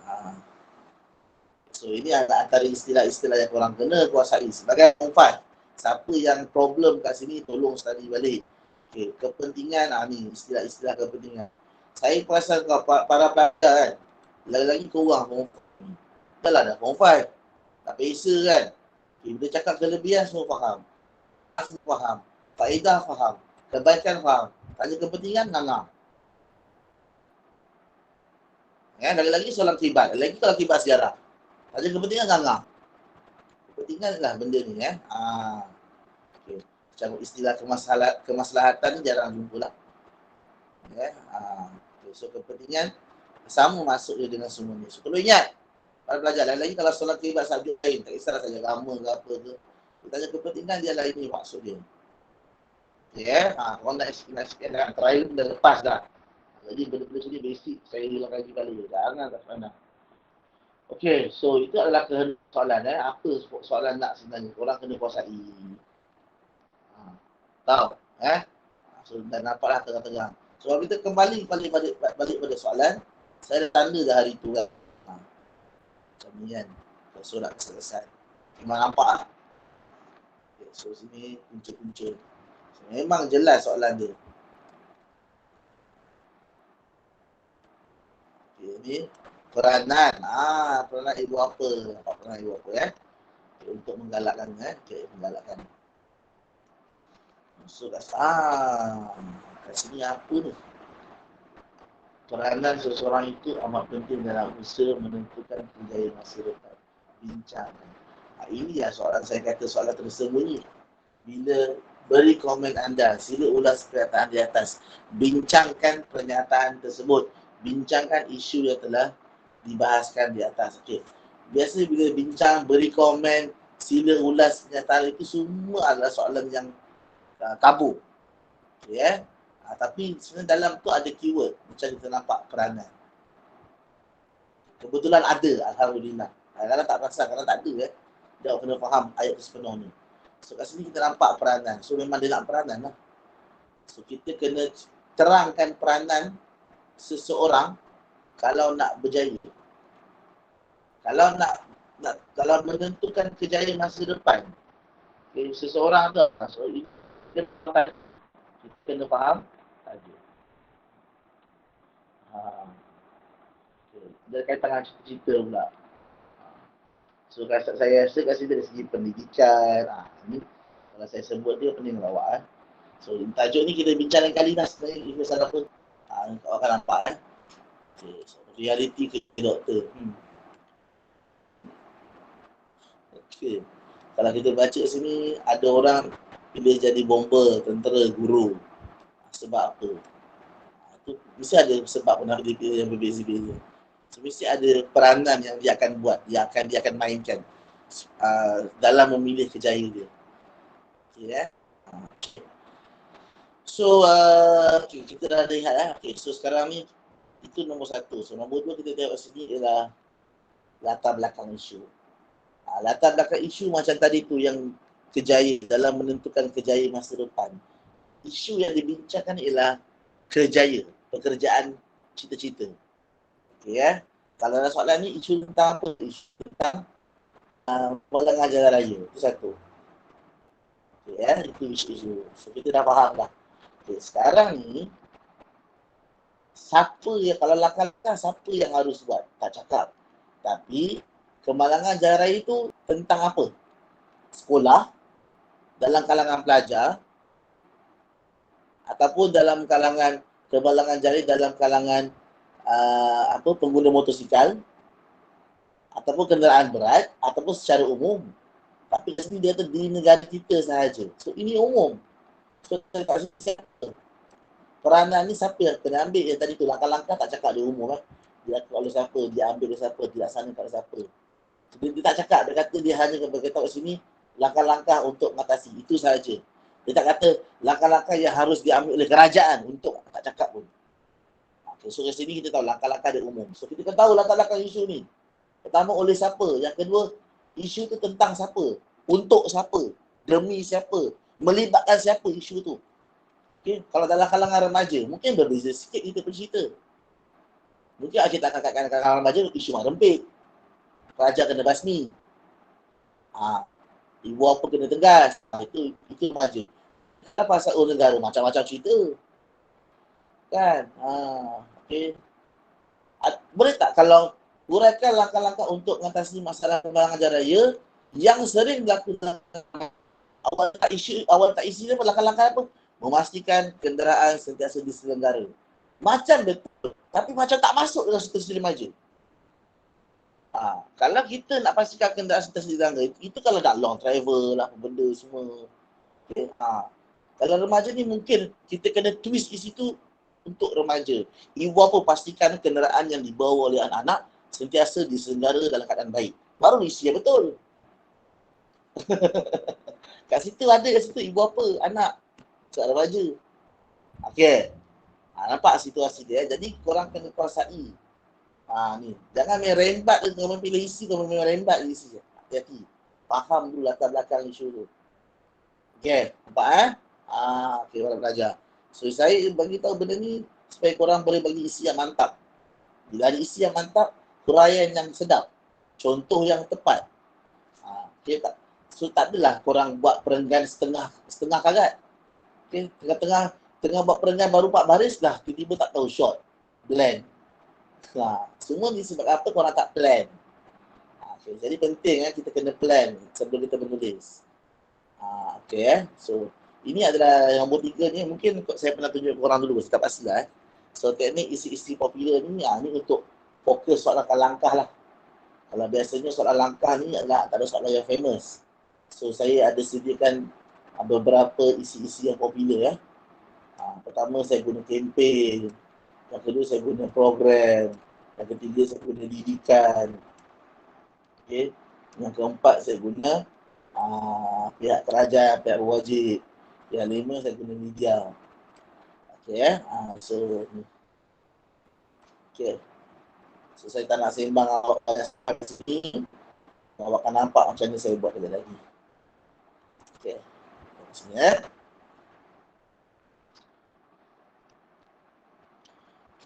so ini antara istilah-istilah yang korang kena kuasai sebagai form 5. Siapa yang problem kat sini, tolong study balik. Okay, kepentingan, ni istilah-istilah kepentingan. Saya perasan para pelajar kan, lagi-lagi korang form 5. Dah form 5. Tak pesa kan. Okay, bila cakap kelebihan semua faham. Semua faham. Faedah faham. Kebaikan faham. Tanya kepentingan, ngangah. Ya, lagi-lagi soalan kibat. Lagi kalau kibat sejarah. Tanya kepentingan, ngangah. Kepentingan lah benda ni okay. Macam istilah kemaslahatan ni jarang jumpa lah. Okay. Okay. So kepentingan sama masuk dia dengan semua ni. So perlu ingat, para pelajar lagi kalau soalan kibat subjek lain, tak kisahlah saja agama ke apa ke. Tanya kepentingan dia lah, ini maksud dia. Okay, korang nak sikit dah, trial dah lepas dah. Jadi benda-benda sini basic, saya ulang lagi kali. Jangan tak pandang. Okay, so itu adalah kehendak soalan. Apa soalan nak sebenarnya? Korang kena kuasai. Tahu? So dah nampaklah tengah-tengah. So kita kembali balik pada soalan. Saya dah tanda dah hari tu kan. Macam ni kan. So dah selesai. Memang nampak lah. Okay, so sini punca-punca. Memang jelas soalan dia. Okay, ni peranan. Peranan ibu apa? Peranan ibu apa ya? Okay, untuk menggalakkan okay, menggalakkan. So kat sini apa ni? Peranan seseorang itu amat penting dalam usaha menentukan kejayaan masa depan. Bincang. Ini lah soalan saya kata soalan tersembunyi. Bila beri komen anda, sila ulas pernyataan di atas. Bincangkan pernyataan tersebut. Bincangkan isu yang telah dibahaskan di atas. Okay. Biasa bila bincang, beri komen, sila ulas pernyataan itu semua adalah soalan yang tabu. Okay, Tapi sebenarnya dalam tu ada keyword macam kita nampak peranan. Kebetulan ada, alhamdulillah. Kadang-kadang tak perasan, kadang tak ada dia kena faham ayat tu sepenuh ni. So kat sini kita nampak peranan. So memang dia nak peranan lah. So kita kena terangkan peranan seseorang kalau nak berjaya. Kalau kalau menentukan kejayaan masa depan, seseorang tu, so kita kena faham saja. Dia kaitan dengan cerita-cerita pula. So saya rasa kat sini dari segi pendidikan, ni kalau saya sebut dia pening lawak. So tajuk ni kita bincang lain kali lah sebenarnya, if salah pun. Kau akan nampak okay, so, reality ke doktor. Okay. Kalau kita baca sini, ada orang pilih jadi bomber, tentera, guru. Sebab apa? Itu mesti ada sebab kenapa dia pilih yang berbeza-beza. So, mesti ada peranan yang dia akan buat, dia akan mainkan dalam memilih kejayaan dia. Okay, So, okay, kita dah lihat lah. Okay, so sekarang ni, itu nombor satu. So, nombor dua kita tengok sini ialah latar belakang isu. Latar belakang isu macam tadi tu yang kejayaan, dalam menentukan kejayaan masa depan. Isu yang dibincangkan ialah kejayaan, pekerjaan, cita-cita. Okay, Kalau ada soalan ni, isu tentang apa? Isu tentang pelangan jalan raya. Itu satu. Okay, itu isu-isu. So, kita dah faham dah. Okay, sekarang ni, siapa yang, kalau langkah-langkah, siapa yang harus buat? Tak cakap. Tapi, kemalangan jalan raya itu tentang apa? Sekolah, dalam kalangan pelajar, ataupun dalam kalangan kemalangan jalan dalam kalangan pengguna motosikal, ataupun kenderaan berat, ataupun secara umum. Tapi di sini dia tu di negara kita sahaja. So, ini umum. So, saya tak siapa. Peranan ni siapa yang kena ambil yang tadi tu, langkah-langkah tak cakap dia umum. Dia oleh siapa, dia ambil oleh siapa, dilaksanakan oleh siapa. So, dia tak cakap, dia kata dia hanya beritahu kat sini langkah-langkah untuk mengatasi. Itu sahaja. Dia tak kata langkah-langkah yang harus diambil oleh kerajaan untuk, tak cakap pun. Okay, so di sini kita tahu langkah-langkah dia umum. So kita kena tahu langkah-langkah isu ni. Pertama oleh siapa, yang kedua isu tu tentang siapa, untuk siapa, demi siapa, melibatkan siapa isu tu. Okay, kalau dalam kalangan remaja, mungkin berbeza sikit kita bercerita. Mungkin kita akan katakan kalangan remaja isu mak rempit, kerajaan kena basmi, ibu apa kena tegas, itu remaja. Pasal negara macam-macam cerita. Kan? Okay. Boleh tak kalau uraikan langkah-langkah untuk mengatasi masalah pembalangan jalan raya yang sering berlaku awal tak isi apa langkah-langkah apa? Memastikan kenderaan sentiasa diselenggara. Macam betul, tapi macam tak masuk dalam situasi remaja. Kalau kita nak pastikan kenderaan sentiasa diselenggara, itu kalau nak long travel lah, benda semua. Okay. Kalau remaja ni mungkin kita kena twist di situ untuk remaja. Ibu apa pastikan kenderaan yang dibawa oleh anak-anak sentiasa diselenggara dalam keadaan baik. Baru isi yang betul. Kat situ ada, kat situ ibu apa, anak, kat remaja. Okey. Nampak situasi dia. Jadi korang kena kuasai. Ni. Jangan main rembat tu, korang pilih isi, korang main rembat isi. Hati-hati. Faham dulu latar belakang isu tu. Okey, nampak okey, orang belajar. So saya bagi tahu benda ni supaya korang boleh bagi isi yang mantap. Bila ada isi yang mantap, huraian yang sedap, contoh yang tepat. Okay, tak? So tak adalah korang buat perenggan setengah karat. Okay, tengah buat perenggan baru 4 baris dah, tiba-tiba tak tahu short, blend. Semua disebabkan apa korang tak plan. Okay, jadi penting kita kena plan sebelum kita menulis. So ini adalah yang nombor 3 ni, mungkin saya pernah tunjuk korang dulu, saya tak pastilah. So teknik isi-isi popular ni, ni untuk fokus soalan langkah lah. Kalau biasanya soalan langkah ni adalah tak ada soalan yang famous. So saya ada sediakan beberapa isi-isi yang popular. Pertama saya guna campaign, yang kedua saya guna program, yang ketiga saya guna didikan, okay. Yang keempat saya guna pihak kerajaan, pihak berwajib, yang lima saya guna media. Okay, so okay. So saya tak nak sembang awak pada sini. Awak akan nampak macam ni saya buat kejap lagi. Okay. Sini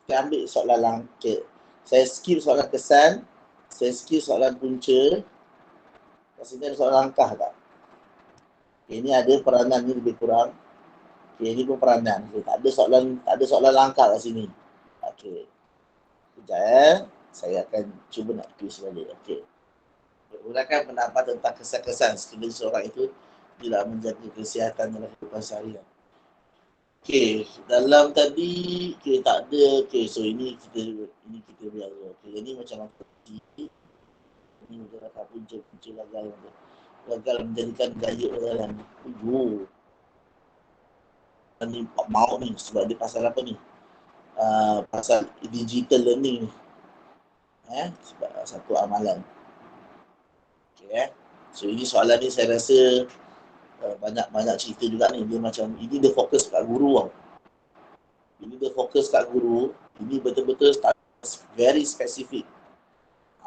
Kita ambil soalan langkah. Saya skip soalan kesan. Saya skip soalan punca. Kat sini ada soalan langkah tak? Okay, ini ada peranan ni lebih kurang. Okay, ini pun peranan. Okay, tak ada soalan langkah kat sini. Okay. Sekejap Saya akan cuba nak twist balik. Okay. Gunakan pendapat tentang kesan-kesan sekiranya seorang itu tidak menjaga kesihatan dalam kehidupan seharian. Okay, dalam tadi tak ada. Okay, so ini kita biar. Okay, ini macam apa? Ini menggunakan punca gagal menjadikan gaya dalam. Ni mau ni sebab dia pasal apa ni? Pasal digital learning ni. Sebab satu amalan. Okay, so ini soalan ni saya rasa banyak cerita juga ni. Dia macam ini dia fokus kat guru tau. Ini betul-betul very specific.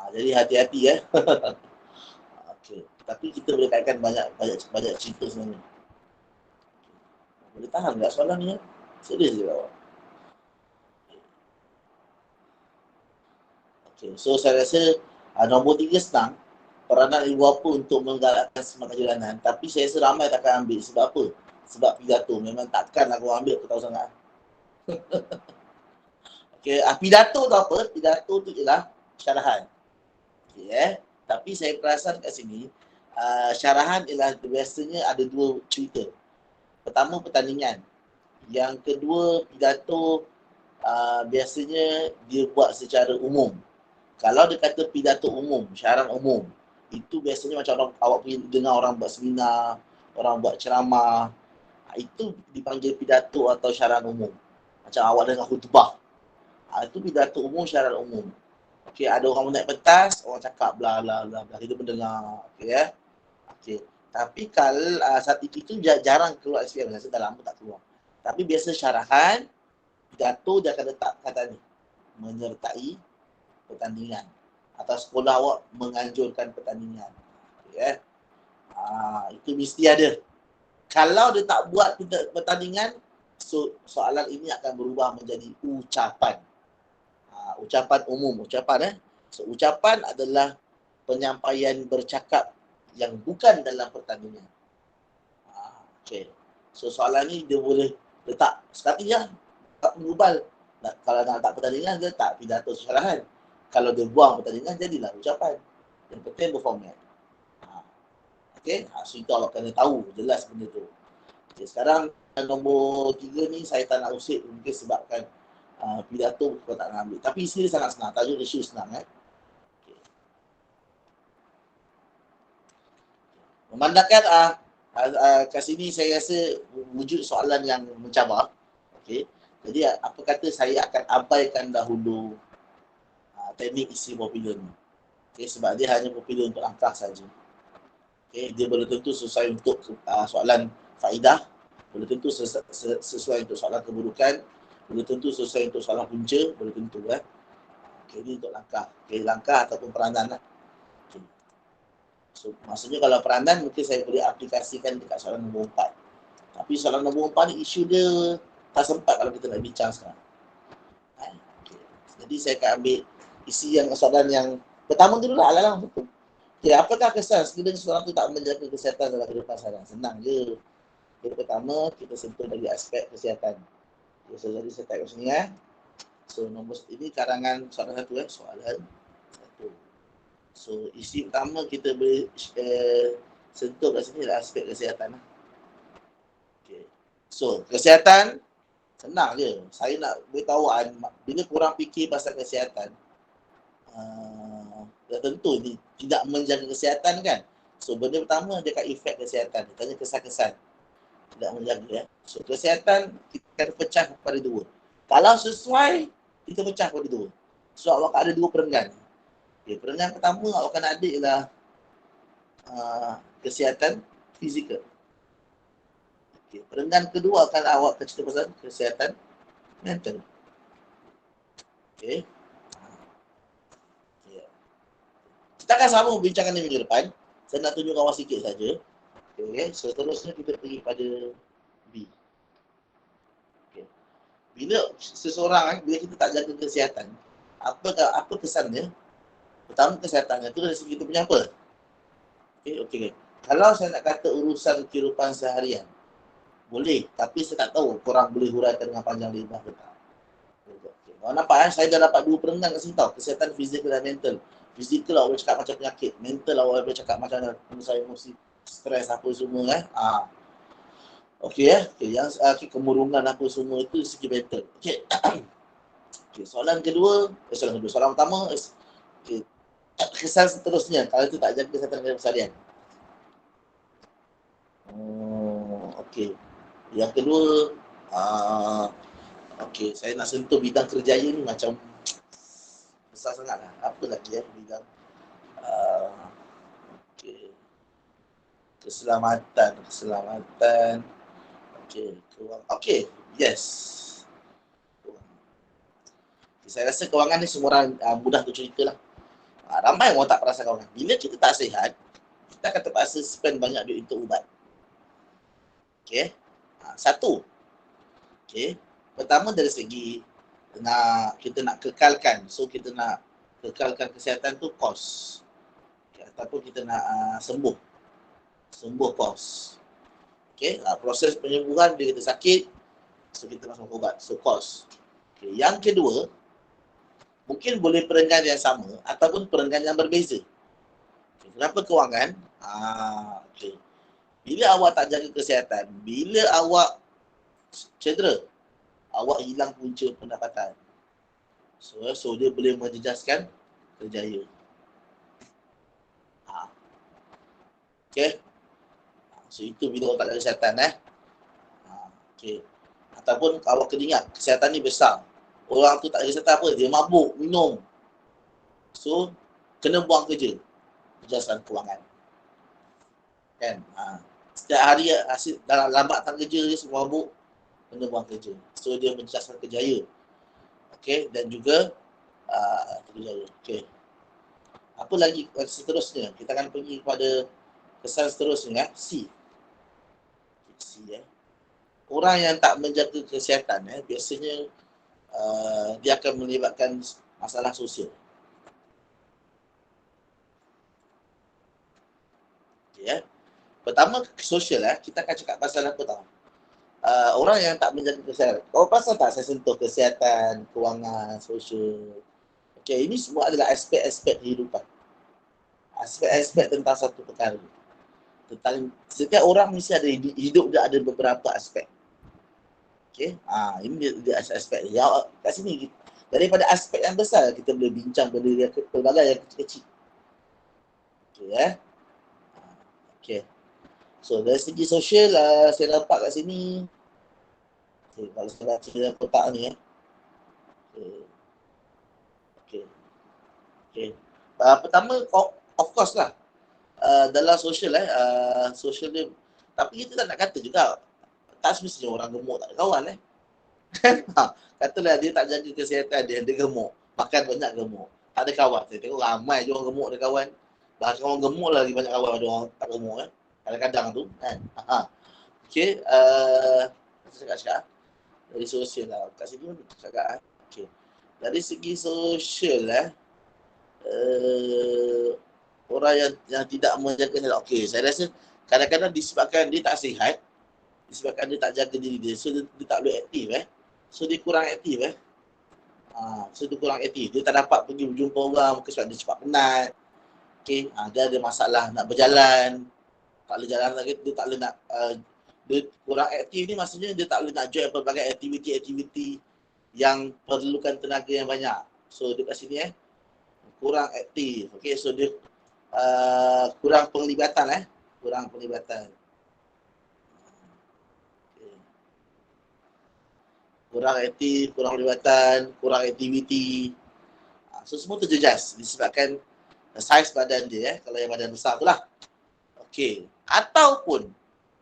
Jadi hati-hati Okay. Tapi kita boleh kaitkan banyak cerita sebenarnya. Boleh tahan tak soalan ni? Serius je awak. Okay. So saya rasa nombor 3 senang. Peranan ibu bapa untuk menggalakkan semangat jalanan. Tapi saya rasa ramai takkan ambil. Sebab apa? Sebab pidato. Memang takkan aku ambil, aku tahu sangat. Okay. Pidato tu apa? Pidato tu ialah syarahan. Okay, Tapi saya perasan kat sini, syarahan ialah biasanya ada dua cerita. Pertama, pertandingan. Yang kedua, pidato biasanya dia buat secara umum. Kalau dia kata pidato umum, syarahan umum, itu biasanya macam awak pergi dengar orang buat seminar, orang buat ceramah, itu dipanggil pidato atau syarahan umum. Macam awak dengar khutbah, itu pidato umum, syarahan umum. Okay, ada orang naik pentas, orang cakap bla bla bla bla, kita mendengar. Okay, Okay. Tapi kalau saat itu jarang keluar SPM, rasa dah lama tak keluar. Tapi biasa syarahan, pidato dia akan letak kata ni, menyertai pertandingan. Atau sekolah awak menganjurkan pertandingan. Okay, itu mesti ada. Kalau dia tak buat pertandingan, soalan ini akan berubah menjadi ucapan. Ucapan umum, So, ucapan adalah penyampaian bercakap yang bukan dalam pertandingan. Okay. So, soalan ni dia boleh letak sekali tak global. Kalau nak letak pertandingan, dia tak pidato syarahan. Kalau dia buang pertandingan, jadilah ucapan. Yang penting berformat. Okay. So, itu awak kena tahu jelas benda tu. Okay. Sekarang nombor 3 ni saya tak nak usik mungkin sebabkan pidato kau tak nak ambil. Tapi isi dia sangat senang. Tajuk isu senang. Okay. Memandangkan kat sini saya rasa wujud soalan yang mencabar. Okay. Jadi apa kata saya akan abaikan dahulu teknik isi popular ni. Okay. Sebab dia hanya popular untuk langkah saja. Okay. Dia belum tentu sesuai untuk soalan faedah. Belum tentu sesuai untuk soalan keburukan. Belum tentu sesuai untuk soalan punca. Belum tentu Okay. Ini untuk langkah. Okay. Langkah ataupun peranan Okay. So, maksudnya kalau peranan mungkin saya boleh aplikasikan dekat soalan nombor 4. Tapi soalan nombor 4 ni isu dia tak sempat kalau kita nak bincang sekarang. Okay. Jadi saya akan ambil isi yang soalan yang pertama dulu lah. Okay, apakah kesan sekiranya seorang tu tak menjaga kesihatan dalam kehidupan seharian? Senang je. Yang pertama, kita sentuh dari aspek kesihatan. Okay, so, jadi saya type kat sini So, nombor ini karangan soalan 1 soalan 1. So, isi pertama kita boleh sentuh kat sini adalah aspek kesihatan. Okay. So, kesihatan senang je. Saya nak beritahu bila korang fikir pasal kesihatan, dah tentu tidak menjaga kesihatan kan. So, benda pertama dia kat efek kesihatan. Dia tanya kesan-kesan. Tidak menjaga So, kesihatan kita akan pecah kepada 2. Kalau sesuai, kita pecah kepada 2. So, awak ada 2 perenggan. Okay, perenggan pertama awak akan ada ialah kesihatan fizikal. Okay, perenggan kedua akan awak cerita pasal kesihatan Mental. Okey. Kita akan sambung bincangkan ini minggu depan. Saya nak tunjuk awal sikit saja. Okay. Seterusnya kita pergi pada B. Okay. Bila seseorang, bila kita tak jaga kesihatan, apa kesannya? Pertama, kesihatannya itu dari segi kita punya apa? Okay. Kalau saya nak kata urusan kehidupan seharian, boleh, tapi saya tak tahu korang boleh huraikan dengan panjang lebar ke tak. Okay. Kalau nampak, saya dah dapat 2 perenggan kat sini tau. Kesihatan fizikal dan mental. Fizikal awak boleh cakap macam penyakit. Mental awak boleh cakap macam penyelesaian emosi, stres apa semua Okey yang kemurungan apa semua itu segi mental. Okey. Soalan pertama kesan seterusnya kalau itu tak jaga kesihatan keseharian. Okey. Yang kedua okey, saya nak sentuh bidang kerjaya ni macam besar sangatlah. Apa lagi bidang okey. Keselamatan. Okey, yes. Saya rasa kewangan ni semua orang mudah tu cerita lah. Ramai orang tak perasan kewangan. Bila kita tak sihat, kita akan terpaksa spend banyak duit untuk ubat. Okey. Satu. Okey. Pertama dari segi kita nak kekalkan. So kita nak kekalkan kesihatan tu kos. Okay. Ataupun kita nak sembuh kos. Okey. Proses penyembuhan bila kita sakit, so kita masuk ubat. So kos. Okay. Yang kedua, mungkin boleh perenggan yang sama ataupun perenggan yang berbeza. Okay. Kenapa kewangan? Okay. Bila awak tak jaga kesihatan, bila awak cedera, awak hilang punca pendapatan. So dia boleh menjejaskan kerjaya. Okay. So itu bila awak tak jaga kesihatan. Okay. Ataupun awak kena ingat, kesihatan ni besar. Orang tu tak ada kesihatan apa, dia mabuk, minum. So, kena buang kerja. Jelasan kewangan. Kan? Setiap hari dalam lambatan kerja dia semua mabuk, kena buang kerja. So, dia menjelasan kerjaya. Okay, dan juga kerjaya. Okay. Apa lagi seterusnya? Kita akan pergi kepada kesan seterusnya. C. Orang yang tak menjaga kesihatan, biasanya dia akan melibatkan masalah sosial. Okay, Pertama, sosial kita akan cakap pasal apa tahu? Orang yang tak menjaga kesihatan. Kau pasal tak saya sentuh kesihatan, kewangan, sosial. Okay, ini semua adalah aspek-aspek kehidupan. Aspek-aspek tentang satu perkara. Tentang setiap orang mesti ada hidup dia ada beberapa aspek. Okay, ini dia aspek dia. Kat sini daripada aspek yang besar kita boleh bincang benda pelbagai yang kecil-kecil. Okay, Okay. So dari segi sosial saya nampak kat sini. Okay, kalau saya baca dalam kotak ni Okay. Pertama of course lah dalam sosial sosial dia, tapi kita tak nak kata juga tak semestinya orang gemuk tak ada kawan katalah dia tak jaga kesihatan dia gemuk, makan banyak gemuk, tak ada kawan. Saya tengok ramai je orang gemuk ada kawan, bahkan orang gemuk lagi banyak kawan ada orang tak gemuk kadang-kadang tu kan. Okay, saya cakap dari sosial lah kat sini cakap okay. Dari segi sosial orang yang tidak menjaga kesihatan. Okey, saya rasa kadang-kadang disebabkan dia tak sihat, disebabkan dia tak jaga diri dia, so dia tak boleh aktif so dia kurang aktif dia tak dapat pergi berjumpa orang mungkin sebab dia cepat penat. Okey, dia ada masalah nak berjalan, tak boleh jalan lagi, dia tak boleh nak dia kurang aktif ni maksudnya dia tak boleh nak join pelbagai aktiviti-aktiviti yang perlukan tenaga yang banyak. So dia kat sini kurang aktif. Okey, so dia kurang penglibatan kurang aktif, kurang penglibatan, kurang aktiviti. So semua terjejas disebabkan saiz badan dia kalau yang badan besar itulah. Okey, ataupun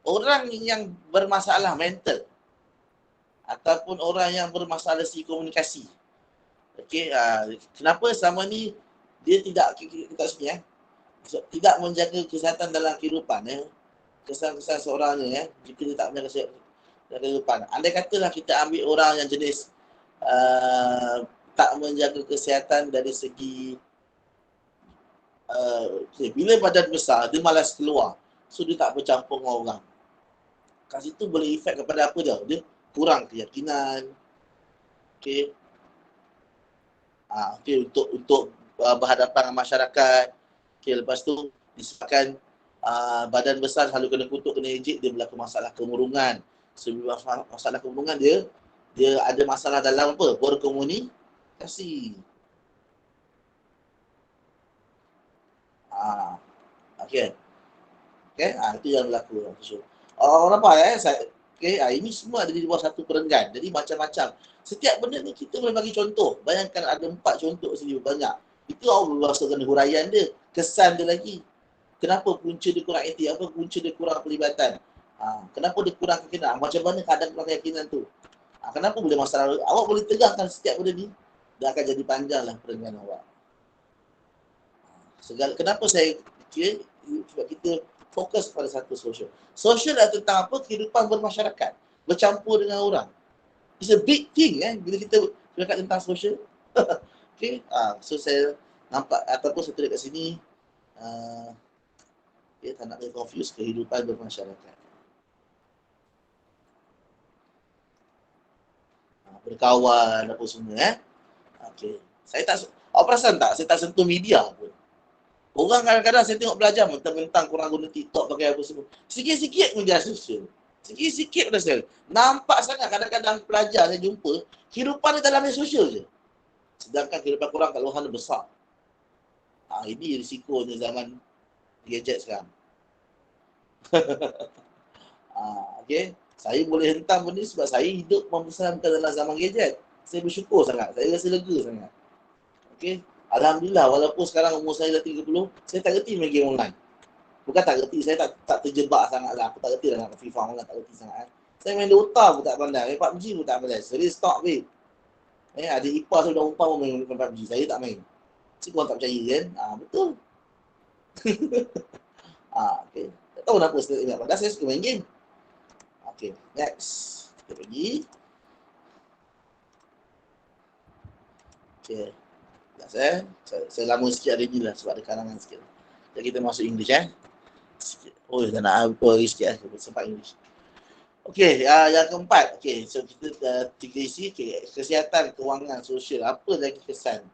orang yang bermasalah mental. ataupun orang yang bermasalah segi komunikasi. Okey, kenapa selama ni dia tidak, kita sini tidak menjaga kesihatan dalam kehidupan kesan-kesan seorangnya jika dia tak menjaga kesihatan dalam kehidupan. Andai katalah kita ambil orang yang jenis tak menjaga kesihatan dari segi bila badan besar, dia malas keluar. So, dia tak bercampur dengan orang. Kat situ boleh efek kepada apa dia? Dia kurang keyakinan. Okey. Untuk berhadapan dengan masyarakat. Okey, lepas tu disebabkan badan besar selalu kena kutuk, kena ejek, dia berlaku masalah kemurungan. Sebab masalah kemurungan dia ada masalah dalam apa? Berkomunikasi. Okey. Okey, itu yang berlaku. So, orang nampak okey, ini semua ada di bawah satu perenggan. Jadi macam-macam. Setiap benda ni kita boleh bagi contoh. Bayangkan ada 4 contoh sini banyak. Itu Allah berdasarkan huraian dia, kesan dia lagi. Kenapa punca dia kurang etik? Apa punca dia kurang pelibatan? Kenapa dia kurang keyakinan? Macam mana keadaan kurang keyakinan tu? Kenapa boleh masalah? Awak boleh tegakkan setiap benda ni, dia akan jadi panjanglah perenggan awak. Kenapa saya fikir? Sebab kita fokus pada satu sosial. Sosial adalah tentang apa? Kehidupan bermasyarakat. Bercampur dengan orang. It's a big thing bila kita cakap tentang sosial. Okay. So saya nampak ataupun saya tulis kat sini tak nak confuse kehidupan bermasyarakat. Berkawan apa semua Okay. Saya tak, awak perasan tak? Saya tak sentuh media pun. Orang kadang-kadang saya tengok belajar mentang-mentang kurang guna TikTok pakai apa semua. Sikit-sikit media sosial. Sikit-sikit media sosial. Nampak sangat kadang-kadang pelajar saya jumpa, kehidupan dia dalam media sosial je. Sedangkan kehidupan korang kat luar sana besar. Ini risikonya zaman gadget sekarang. Okay. Saya boleh hentam benda ni sebab saya hidup membesarkan dalam zaman gadget. Saya bersyukur sangat. Saya rasa lega sangat. Okay. Alhamdulillah, walaupun sekarang umur saya dah 30, saya tak reti main game online. Bukan tak reti, saya tak terjebak sangat lah. Aku tak reti lah nak FIFA online, tak reti sangat. Saya main Dota pun tak pandai, main PUBG pun tak pandai. Jadi stop weh. Adik ipar saya dah umpah pun main PUBG, saya tak main. Si korang tak percaya kan? Betul. Okay. Tak tahu kenapa saya ingat, padahal saya suka main game. Okay, next. Kita pergi. Okay. Saya lama sikit hari ni lah sebab ada karangan sikit. Jadi kita masuk English sikit. Oh, dah nak apa sikit sempat English. Okey, yang keempat. Okey, so kita tiga isi. Okay. Kesihatan, kewangan, sosial. Apa lagi kesan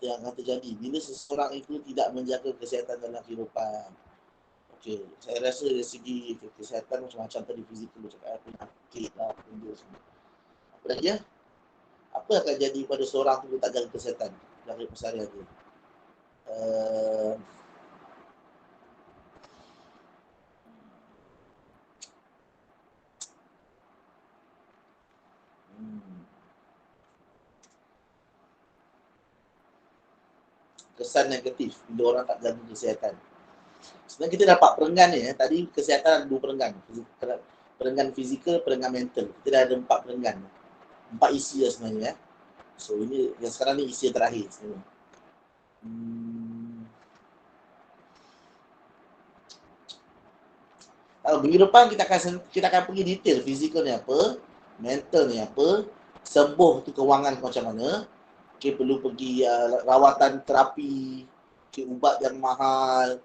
yang akan terjadi bila seseorang itu tidak menjaga kesihatan dalam kehidupan? Okey, saya rasa dari segi kesihatan macam-macam tadi, fizikal, penyakit lah, benda semua. Apa lagi Apa akan jadi pada seorang tu tak jaga kesihatan dalam hidup seharian dia? Kesan negatif bila orang tak jaga kesihatan. Sebenarnya kita dapat perenggan ni tadi kesihatan ada 2 perenggan. Perenggan fizikal, perenggan mental. Kita dah ada 4 perenggan. 4 isi lah sebenarnya So ini yang sekarang ni isi yang terakhir sebenarnya. Kalau minggu depan kita akan pergi detail fizikal ni apa, mental ni apa, sembuh tu kewangan macam mana. Okay, perlu pergi rawatan terapi, ubat yang mahal,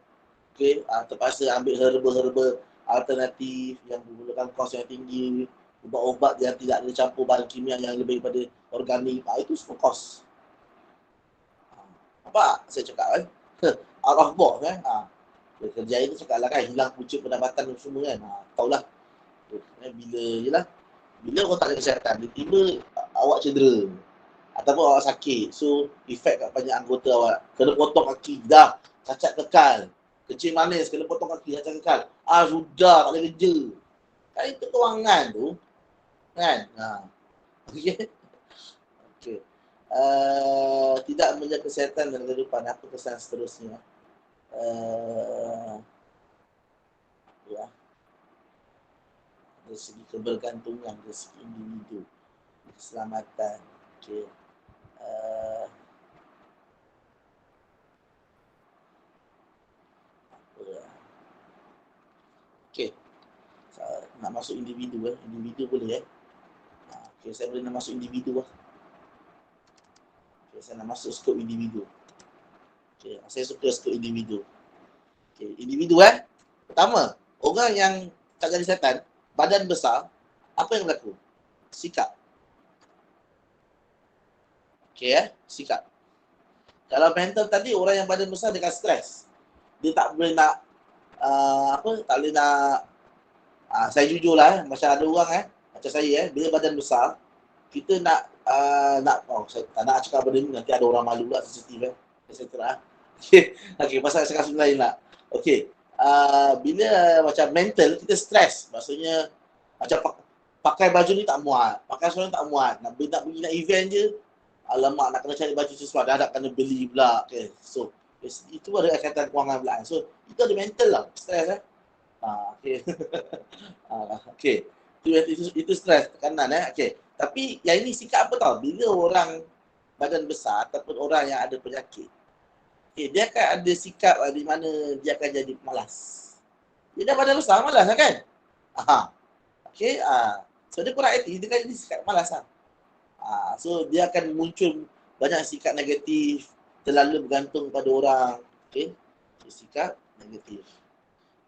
terpaksa ambil herba-herba alternatif yang menggunakan kos yang tinggi, ubat-ubat yang tidak ada campur bahan kimia yang lebih daripada organik, itu semua kos. Nampak saya cakap out of box kerja itu cakap lah kan, hilang punca pendapatan semua kan. Taulah bila orang tak ada kesihatan, tiba-tiba awak cedera ataupun awak sakit, so efek kat banyak anggota awak. Kena potong kaki, dah cacat kekal, kecil manis, kena potong kaki, cacat kekal, sudah tak boleh kerja. Kan itu kewangan tu kan. Okay. Tidak menjaga kesihatan dalam kehidupan, apa kesan seterusnya? dari segi kebergantungan, dari segi individu, keselamatan. Okay. Okay. Nak masuk individu individu boleh okay, saya boleh nak masuk individu okay, saya nak masuk skop individu. Okay, saya suka skop individu. Okay, individu pertama, orang yang tak jadi setan, badan besar, apa yang berlaku? Sikap. Okay, sikap. Kalau mental tadi, orang yang badan besar dia akan stres. Dia tak boleh nak tak boleh nak saya jujur lah, macam ada orang macam saya bila badan besar, kita nak saya tak nak cakap benda ni, nanti ada orang malu lah, sensitif etc. Okay, pasal cakap lain lah. Okay, bila macam mental, kita stres. Maksudnya, macam pakai baju ni tak muat, pakai seluar ni tak muat, nak pergi nak event je, alamak nak kena cari baju sesuatu, dah kena beli pula. Okay, so itu ada kaitan kewangan pula. So, itu ada mental lah, stres okay. Okay. Itu stres, tekanan okay. Tapi yang ini sikap apa tau? Bila orang badan besar ataupun orang yang ada penyakit, okay, dia akan ada sikap di mana dia akan jadi malas. Dia dah badan besar, malas lah kan? Okay. So dia kurang aktif, dia akan jadi sikap malas lah. So dia akan muncul banyak sikap negatif, terlalu bergantung pada orang. Okay. Sikap negatif.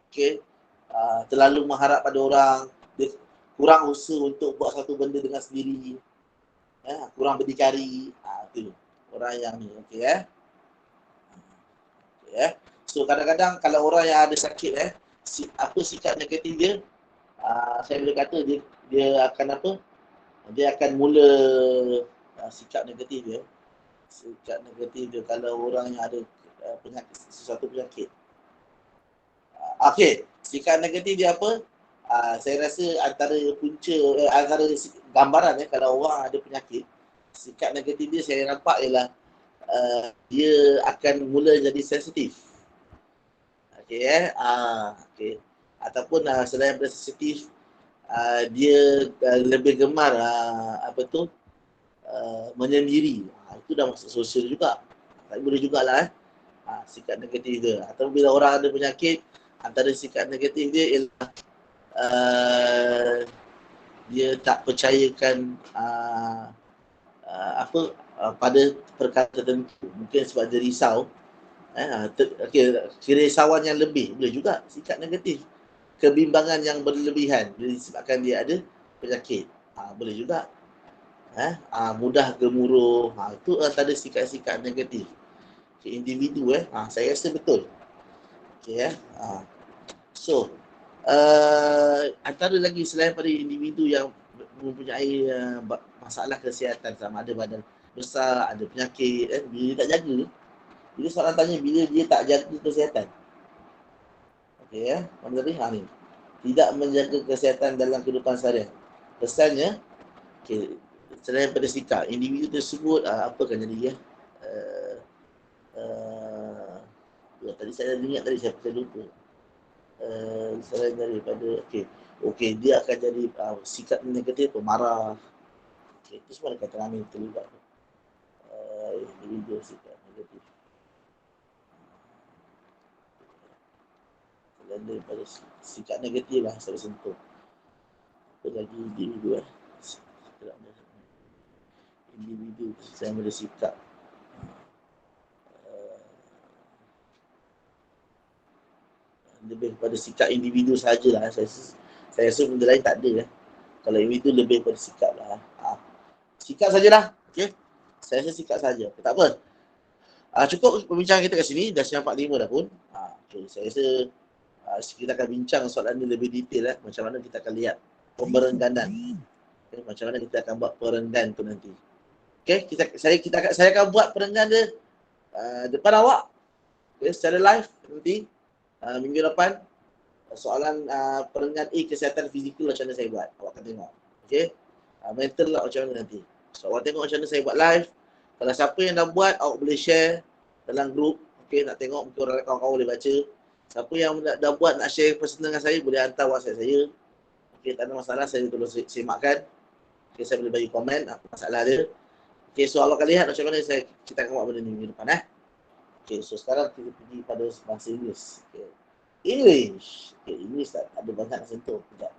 Okay. Terlalu mengharap pada orang, dia kurang usaha untuk buat satu benda dengan sendiri, kurang berdikari. Itu orang yang ni. Okay, okay. So kadang-kadang kalau orang yang ada sakit apa sikap negatif dia, saya boleh kata dia akan apa, dia akan mula sikap negatif dia kalau orang yang ada penyakit, sesuatu penyakit. Okay, sikap negatif dia apa? Saya rasa antara punca, antara gambaran kalau orang ada penyakit, sikap negatif dia saya nampak ialah dia akan mula jadi sensitif. Okay, okay. Ataupun selain daripada sensitif, dia lebih gemar menyendiri. Itu dah masuk sosial juga. Tapi boleh jugalah sikap negatif dia. Atau bila orang ada penyakit, antara sikap negatif dia ialah dia tak percayakan pada perkara tertentu. Mungkin sebab dia risau. Kerisauan yang lebih boleh juga sikap negatif. Kebimbangan yang berlebihan disebabkan dia ada penyakit. Boleh juga. Mudah gemuruh. Itu antara sikap-sikap negatif. Okay, individu saya rasa betul. Okay, So, antara lagi selain pada individu yang mempunyai masalah kesihatan, sama ada badan besar, ada penyakit, bila dia tak jaga, bila soalan tanya bila dia tak jaga kesihatan. Okay, mana tadi? Ni. Tidak menjaga kesihatan dalam kehidupan seharian. Kesannya, okay, selain pada sikap, individu tersebut apa kan jadi tadi saya ingat tadi, saya lupa. Selain daripada okey dia akan jadi sikap negatif, pemarah. Okey, itu semua kata kami terlibat. Individu sikap negatif. Selain daripada sikap negatif lah saya sentuh. Apa lagi individu individu saya ada sikap lebih kepada sikap individu sajalah. Saya rasa benda lain tak ada. Kalau individu lebih kepada sikap lah. Sikap sajalah. Okay. Saya rasa sikap saja. Tak apa. Cukup perbincangan kita kat sini. Dah 9.45 dah pun. Okay. Saya rasa kita akan bincang soalan ni lebih detail. Macam mana kita akan lihat pemerengganan. Okay. Macam mana kita akan buat perenggan tu nanti. Okay. Saya akan buat perenggan dia depan awak. Okay. Secara live nanti. Minggu depan soalan perenggan kesihatan fizikal macam mana saya buat, awak akan tengok. Okay, mental lah macam mana nanti. So awak tengok macam mana saya buat live. Kalau siapa yang dah buat, awak boleh share dalam grup. Okay, nak tengok mungkin orang kawan-kawan boleh baca. Siapa yang dah buat nak share personal dengan saya, boleh hantar WhatsApp saya. Okay, tak ada masalah, saya terus semakkan. Okay, saya boleh bagi komen apa masalah dia. Okay, so awak akan lihat macam mana kita akan buat benda ni minggu depan. Okay, so sekarang kita pergi pada bahasa Inggeris. Okay. English. Okay, English tak ada banyak nak sentuh. Sekejap.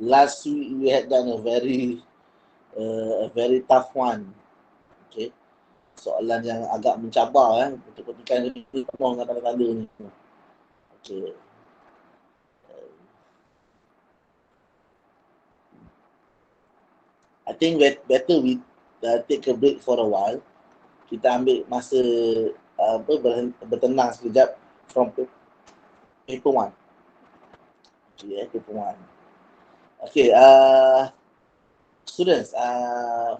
Last week we had done a very tough one. Okay. Soalan yang agak mencabar untuk petikan penuh dengan tanda-tanda ni. Okay. I think better we take a break for a while. Kita ambil masa bertenang sekejap from paper one. Okay, paper one. Okay, students,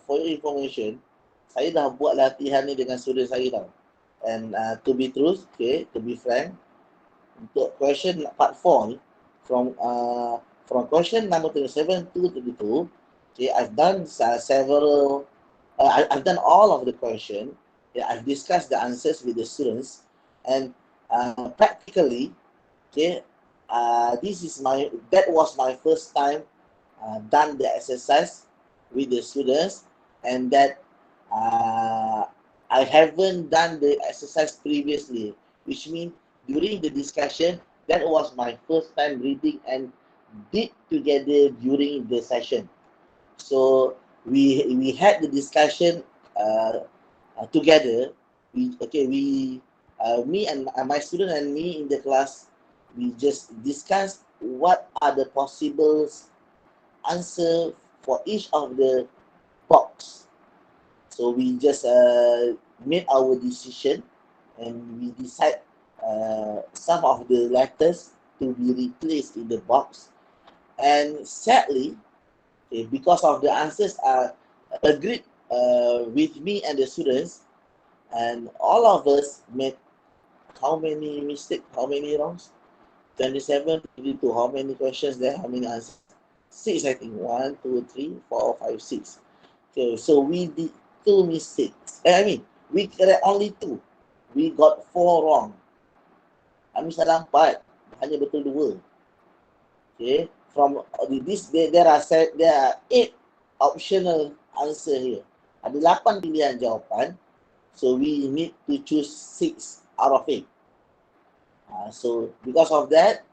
for your information, saya dah buat latihan ni dengan student saya tau. And to be truth, okay, to be frank, untuk question part 4 ni, from question number 27 to 32, okay, I've done several, I've done all of the question. Yeah, I've discussed the answers with the students, and practically, okay, that was my first time done the exercise with the students, and that I haven't done the exercise previously, which means during the discussion, that was my first time reading and did together during the session. So we had the discussion together. Me and my student and me in the class, we just discussed what are the possible answer for each of the box. So we just made our decision, and we decide some of the letters to be replaced in the box. And sadly, okay, because of the answers are agreed with me and the students, and all of us made how many mistakes, how many wrongs? 27, 32, how many questions there, how many answers? 6, I think. 1, 2, 3, 4, 5, 6. Okay, so we did 2 mistakes. We correct only 2. We got 4 wrong. Kami salah 4. Hanya betul 2. Okay. From this, there are 8 optional answer here. Ada 8 pilihan jawapan. So we need to choose 6 out of 8. So because of that,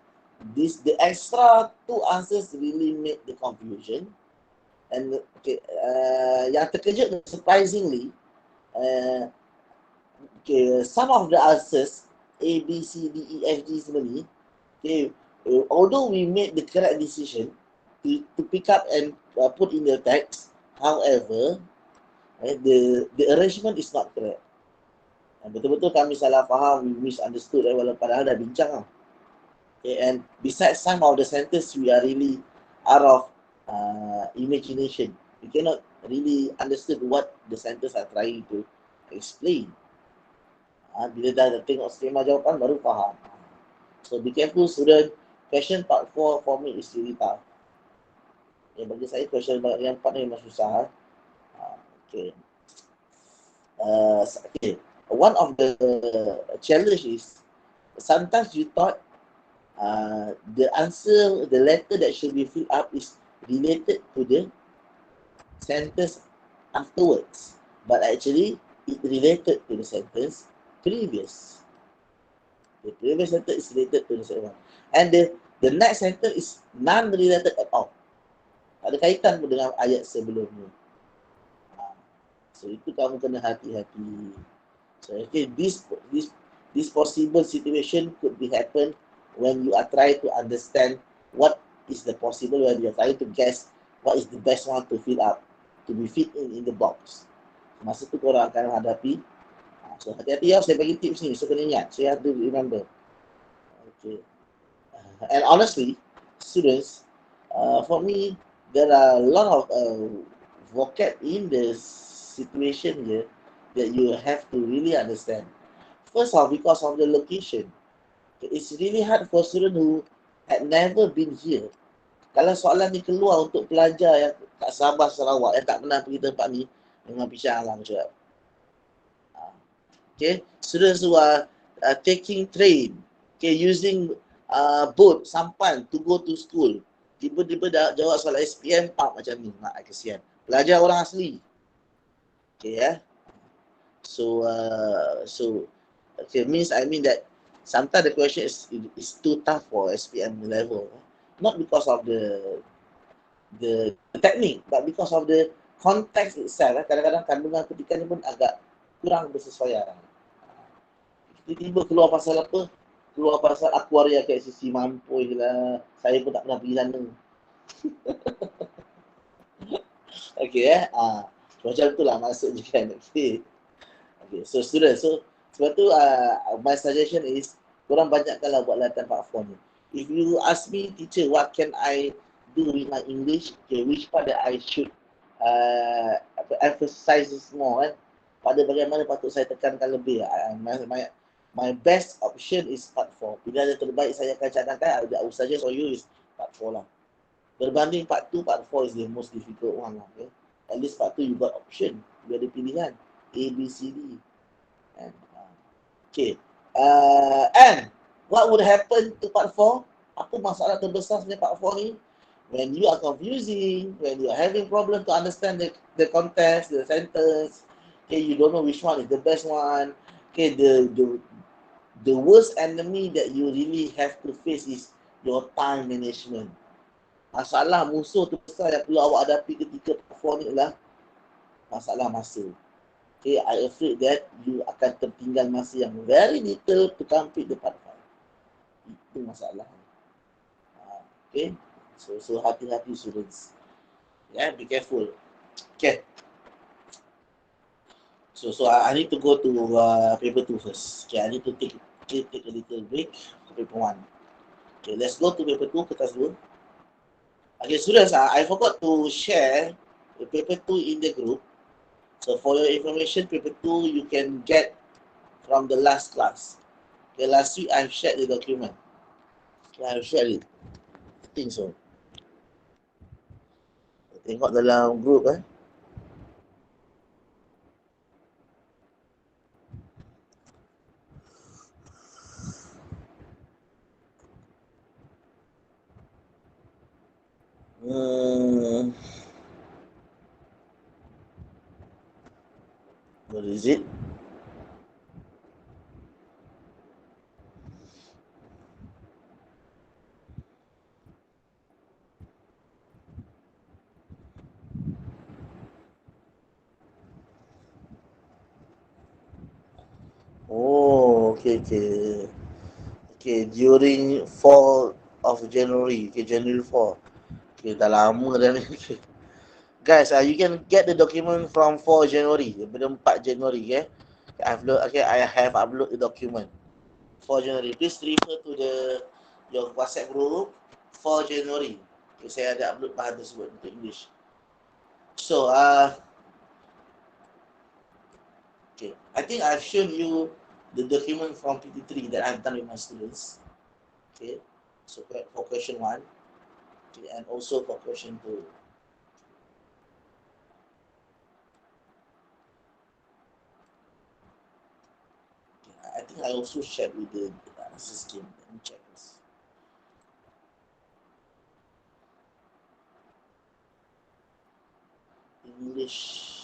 the extra 2 answers really made the confusion. And okay, yang terkejut, surprisingly, okay, some of the answers A, B, C, D, E, F, G sebenarnya, okay, although we made the correct decision to pick up and put in the text, however, the arrangement is not correct. Betul-betul kami salah faham, we misunderstood, walaupun padahal dah bincang. Okay, and besides some of the sentence, we are really out of imagination. We cannot really understand what the sentence are trying to explain. Bila dah tengok skema jawapan, baru faham. So be careful, student. Question part 4 for me is really tough. Bagi saya, question yang part ni memang susah. Okay. Okay. One of the challenge is sometimes you thought the answer, the letter that should be filled up is related to the sentence afterwards, but actually it related to the sentence previous. The previous sentence is related to the second one, and the next sentence is non-related at all. Tak ada kaitan pun dengan ayat sebelumnya. So itu kamu kena hati-hati. So okay, this possible situation could be happen when you are trying to understand what is the possible, when you are trying to guess what is the best one to fill up, to be fit in the box. Masa tu korang akan hadapi. So hati-hati saya bagi tips ni, so kena ingat, so you have to remember. Okay. And honestly, students, for me, there are a lot of vocab in the situation here that you have to really understand. First of all, because of the location, it's really hard for students who had never been here. Kalau soalan ni keluar untuk pelajar yang kat Sabah, Sarawak yang tak pernah pergi tempat ni, memang pisang alam cakap. Okay, students who are taking train, okay, using boat, sampan to go to school, tiba-tiba jawab soalan SPM, pak macam ni, mak kesian. Pelajar orang asli. Okay, So, okay, I mean that sometimes the question is too tough for SPM level. Not because of the technique, but because of the context itself. Kadang-kadang kandungan petikan pun agak kurang bersesuaian. Tiba-tiba keluar pasal apa? Keluar pasal Aquaria KCC, mampus lah. Saya pun tak pernah pergi sana. Okay, macam tu lah maksudnya kan. Okay, so students, so sebab tu my suggestion is korang banyakkanlah buat latihan part 4 ni. If you ask me, teacher, what can I do with my English? Okay, which part that I should emphasize more kan? Pada bagaimana patut saya tekankan lebih. My best option is part 4. Pilihan yang terbaik saya akan cadangkan, I would suggest for you is part 4 lah. Berbanding part 2, part 4 is the most difficult one lah. Okay? At least part 2 you got option. You ada pilihan. A, B, C, D. And, okay. And what would happen to part 4? Apa masalah terbesar sebenarnya part 4 ni? When you are confusing, when you are having problem to understand the context, the sentence, okay, you don't know which one is the best one. Okay, the worst enemy that you really have to face is your time management. Masalah musuh terbesar yang perlu awak hadapi ketika perform ni adalah masalah masa. Okay, I afraid that you akan tertinggal masa yang very little to complete the part 5. Itu masalah. Okay, so hati-hati students. Yeah, be careful. Okay. So I need to go to paper 2 first. Okay, I need to take a little break for paper 1. Okay, let's go to paper 2, kertas 2. Okay, students, I forgot to share the paper 2 in the group. So for your information, paper 2 you can get from the last class. Okay, last week I've shared the document. Okay, I've shared it. I think so. Tengok dalam group What is it? Oh, okay. Okay, during 4 of January. Okay, January 4. Okay, dah lama dah ni. Okay. Guys, you can get the document from 4 January, daripada 4 January, okay? I have upload the document. 4 January. Please refer to your WhatsApp group 4 January. Okay, saya ada upload bahan tersebut untuk English. So, okay, I think I've shown you the document from PT3 that I've done with my students. Okay, so for question 1, okay, and also for question 2. I think I also shared with the answer scheme. Let me check this. English.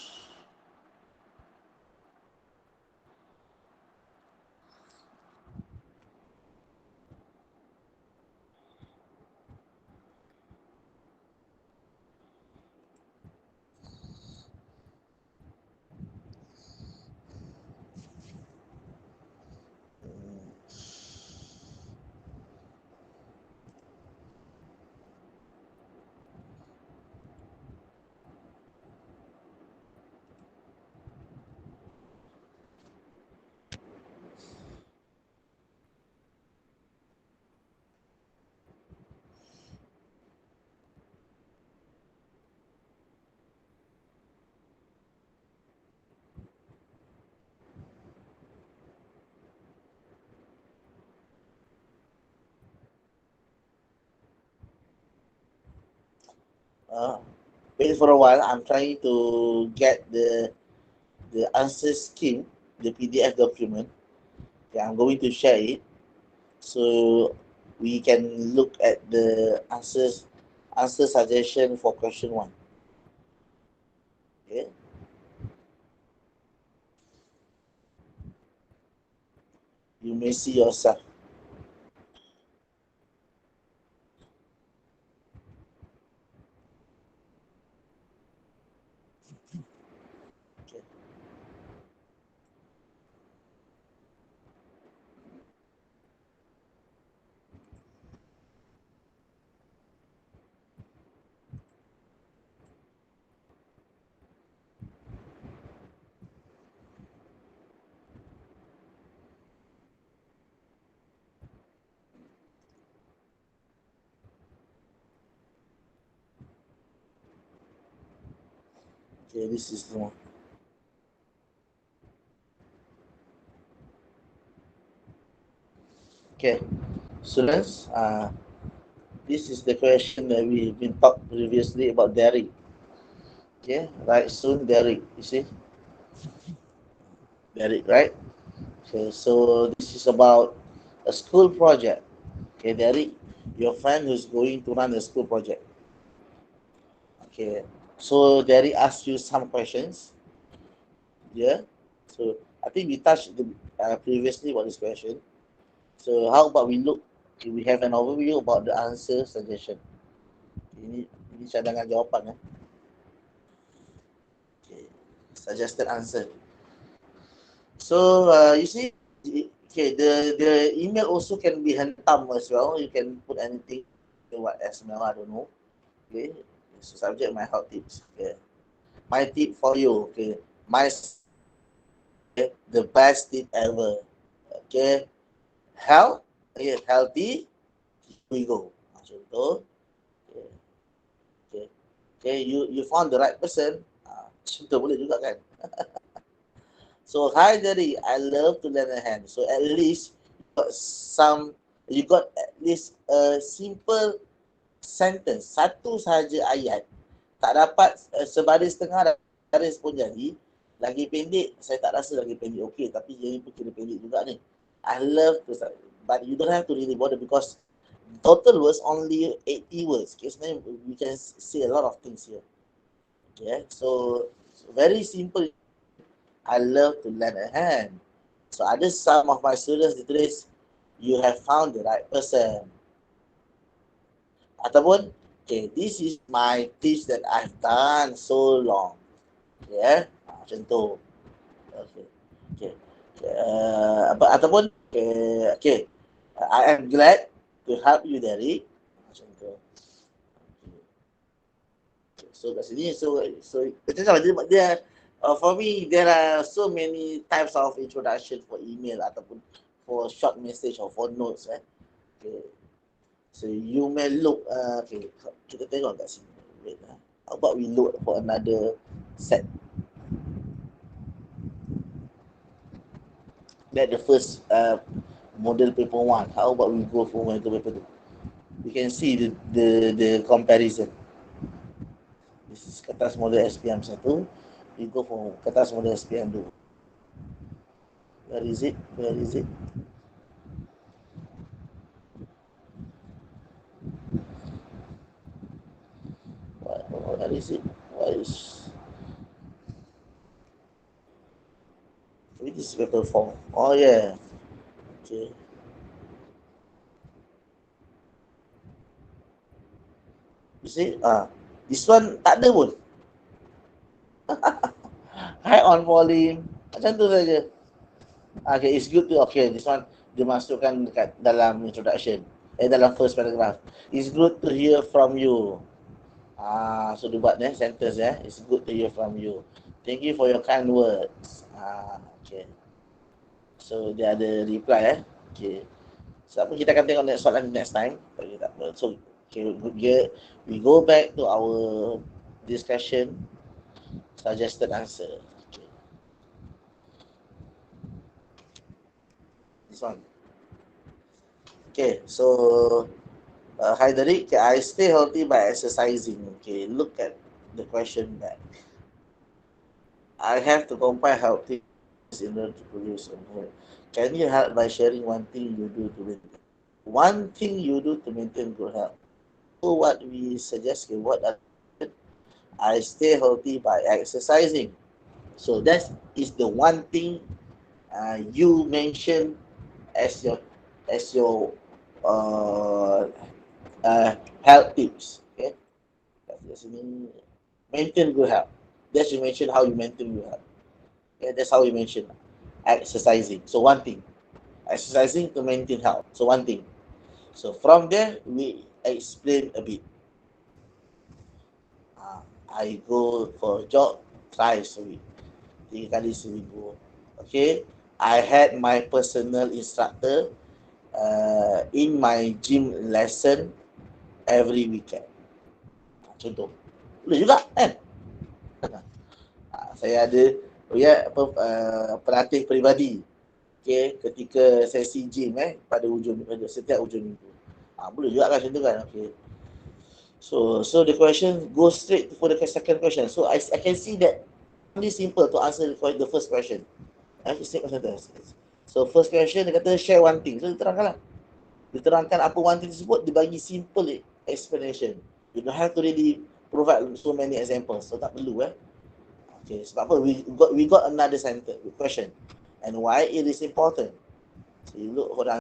Wait for a while. I'm trying to get the answer scheme, the PDF document. Okay, I'm going to share it so we can look at the answer suggestion for question 1. Okay. You may see yourself. Okay. Okay, this is the one. Okay, students, this is the question that we've been talked previously about Derek. Okay, right soon, Derek. You see, Derek, right? Okay, so this is about a school project. Okay, Derek, your friend who's going to run a school project. Okay, so Derek asked you some questions. Yeah, so I think we touched previously about this question. So how about we look? Okay, we have an overview about the answer suggestion. Ini cadangan jawapan ya. Okay, suggested answer. So you see, okay, the email also can be hentam as well. You can put anything, what SML, I don't know. Okay, so subject my health tips. Okay, my tip for you. Okay, my the best tip ever. Okay, health, okay, healthy. Here we go. Contoh, okay, okay, okay. You found the right person. Contoh boleh juga kan? So hi Jerry, I love to lend a hand. So at least you got at least a simple sentence, satu sahaja ayat. Tak dapat sebaris setengah baris pun jadi. Lagi pendek, saya tak rasa lagi pendek okey, tapi jadi pun kira pendek juga ni. I love to start, but you don't have to really bother because total words only 80 words. Okay, so we can say a lot of things here. Okay, so very simple. I love to lend a hand. So ada some of my students ditulis, you have found the right person. Ataupun, okay, this is my teach that I've done so long. Okay, macam tu. Okay, okay. Ataupun, okay, I am glad to help you, Derek. Macam tu. Okay. So kat sini, macam dia for me, there are so many types of introduction for email ataupun for short message or for notes. Okay. So you may look, okay, kita tengok kat sini. Wait, how about we look for another set? That the first model paper 1. How about we go for model paper 2? We can see the comparison. This is kertas model SPM 1. We go for kertas model SPM 2. Where is it? Where is it? Where is it? Where is... This is paper 4. Oh yeah. Okay. You see? This one tak ada pun. High on volume. Macam tu saja. Okay, it's good to, okay, this one dia masukkan dekat dalam introduction. Dalam first paragraph. It's good to hear from you. So dia buat sentence It's good to hear from you. Thank you for your kind words. Okay. So dia ada reply Okay. So apa kita akan tengok soalan next time. So okay, we go back to our discussion suggested answer. Okay. This one. Okay, so Hi Derek, I stay healthy by exercising. Okay, look at the question back. I have to compare healthy in order to produce a more. Can you help by sharing one thing you do to maintain? One thing you do to maintain good health. So what we suggest, okay, what I stay healthy by exercising. So that is the one thing you mentioned as your uh, health tips. Okay, that's maintain good health. That's you mention how you maintain good health. Okay, that's how you mention exercising. So one thing, exercising to maintain health. So one thing. So from there we explain a bit. I go for a jog thrice a week, 3 kali seminggu. Okay, I had my personal instructor in my gym lesson every weekend. Contoh, boleh juga kan? Saya ada pelatih peribadi. Okay, ketika sesi gym pada setiap hujung minggu. Boleh juga kan macam tu kan? Okay. So the question goes straight for the second question. So I can see that really simple to answer the first question. So first question dia kata share one thing. So diterangkanlah. Diterangkan apa one thing tersebut, dibagi simple explanation. You don't have to really provide so many examples. So tak perlu Okay, sebab apa? We got another sentence question. And why it is important. So you look for the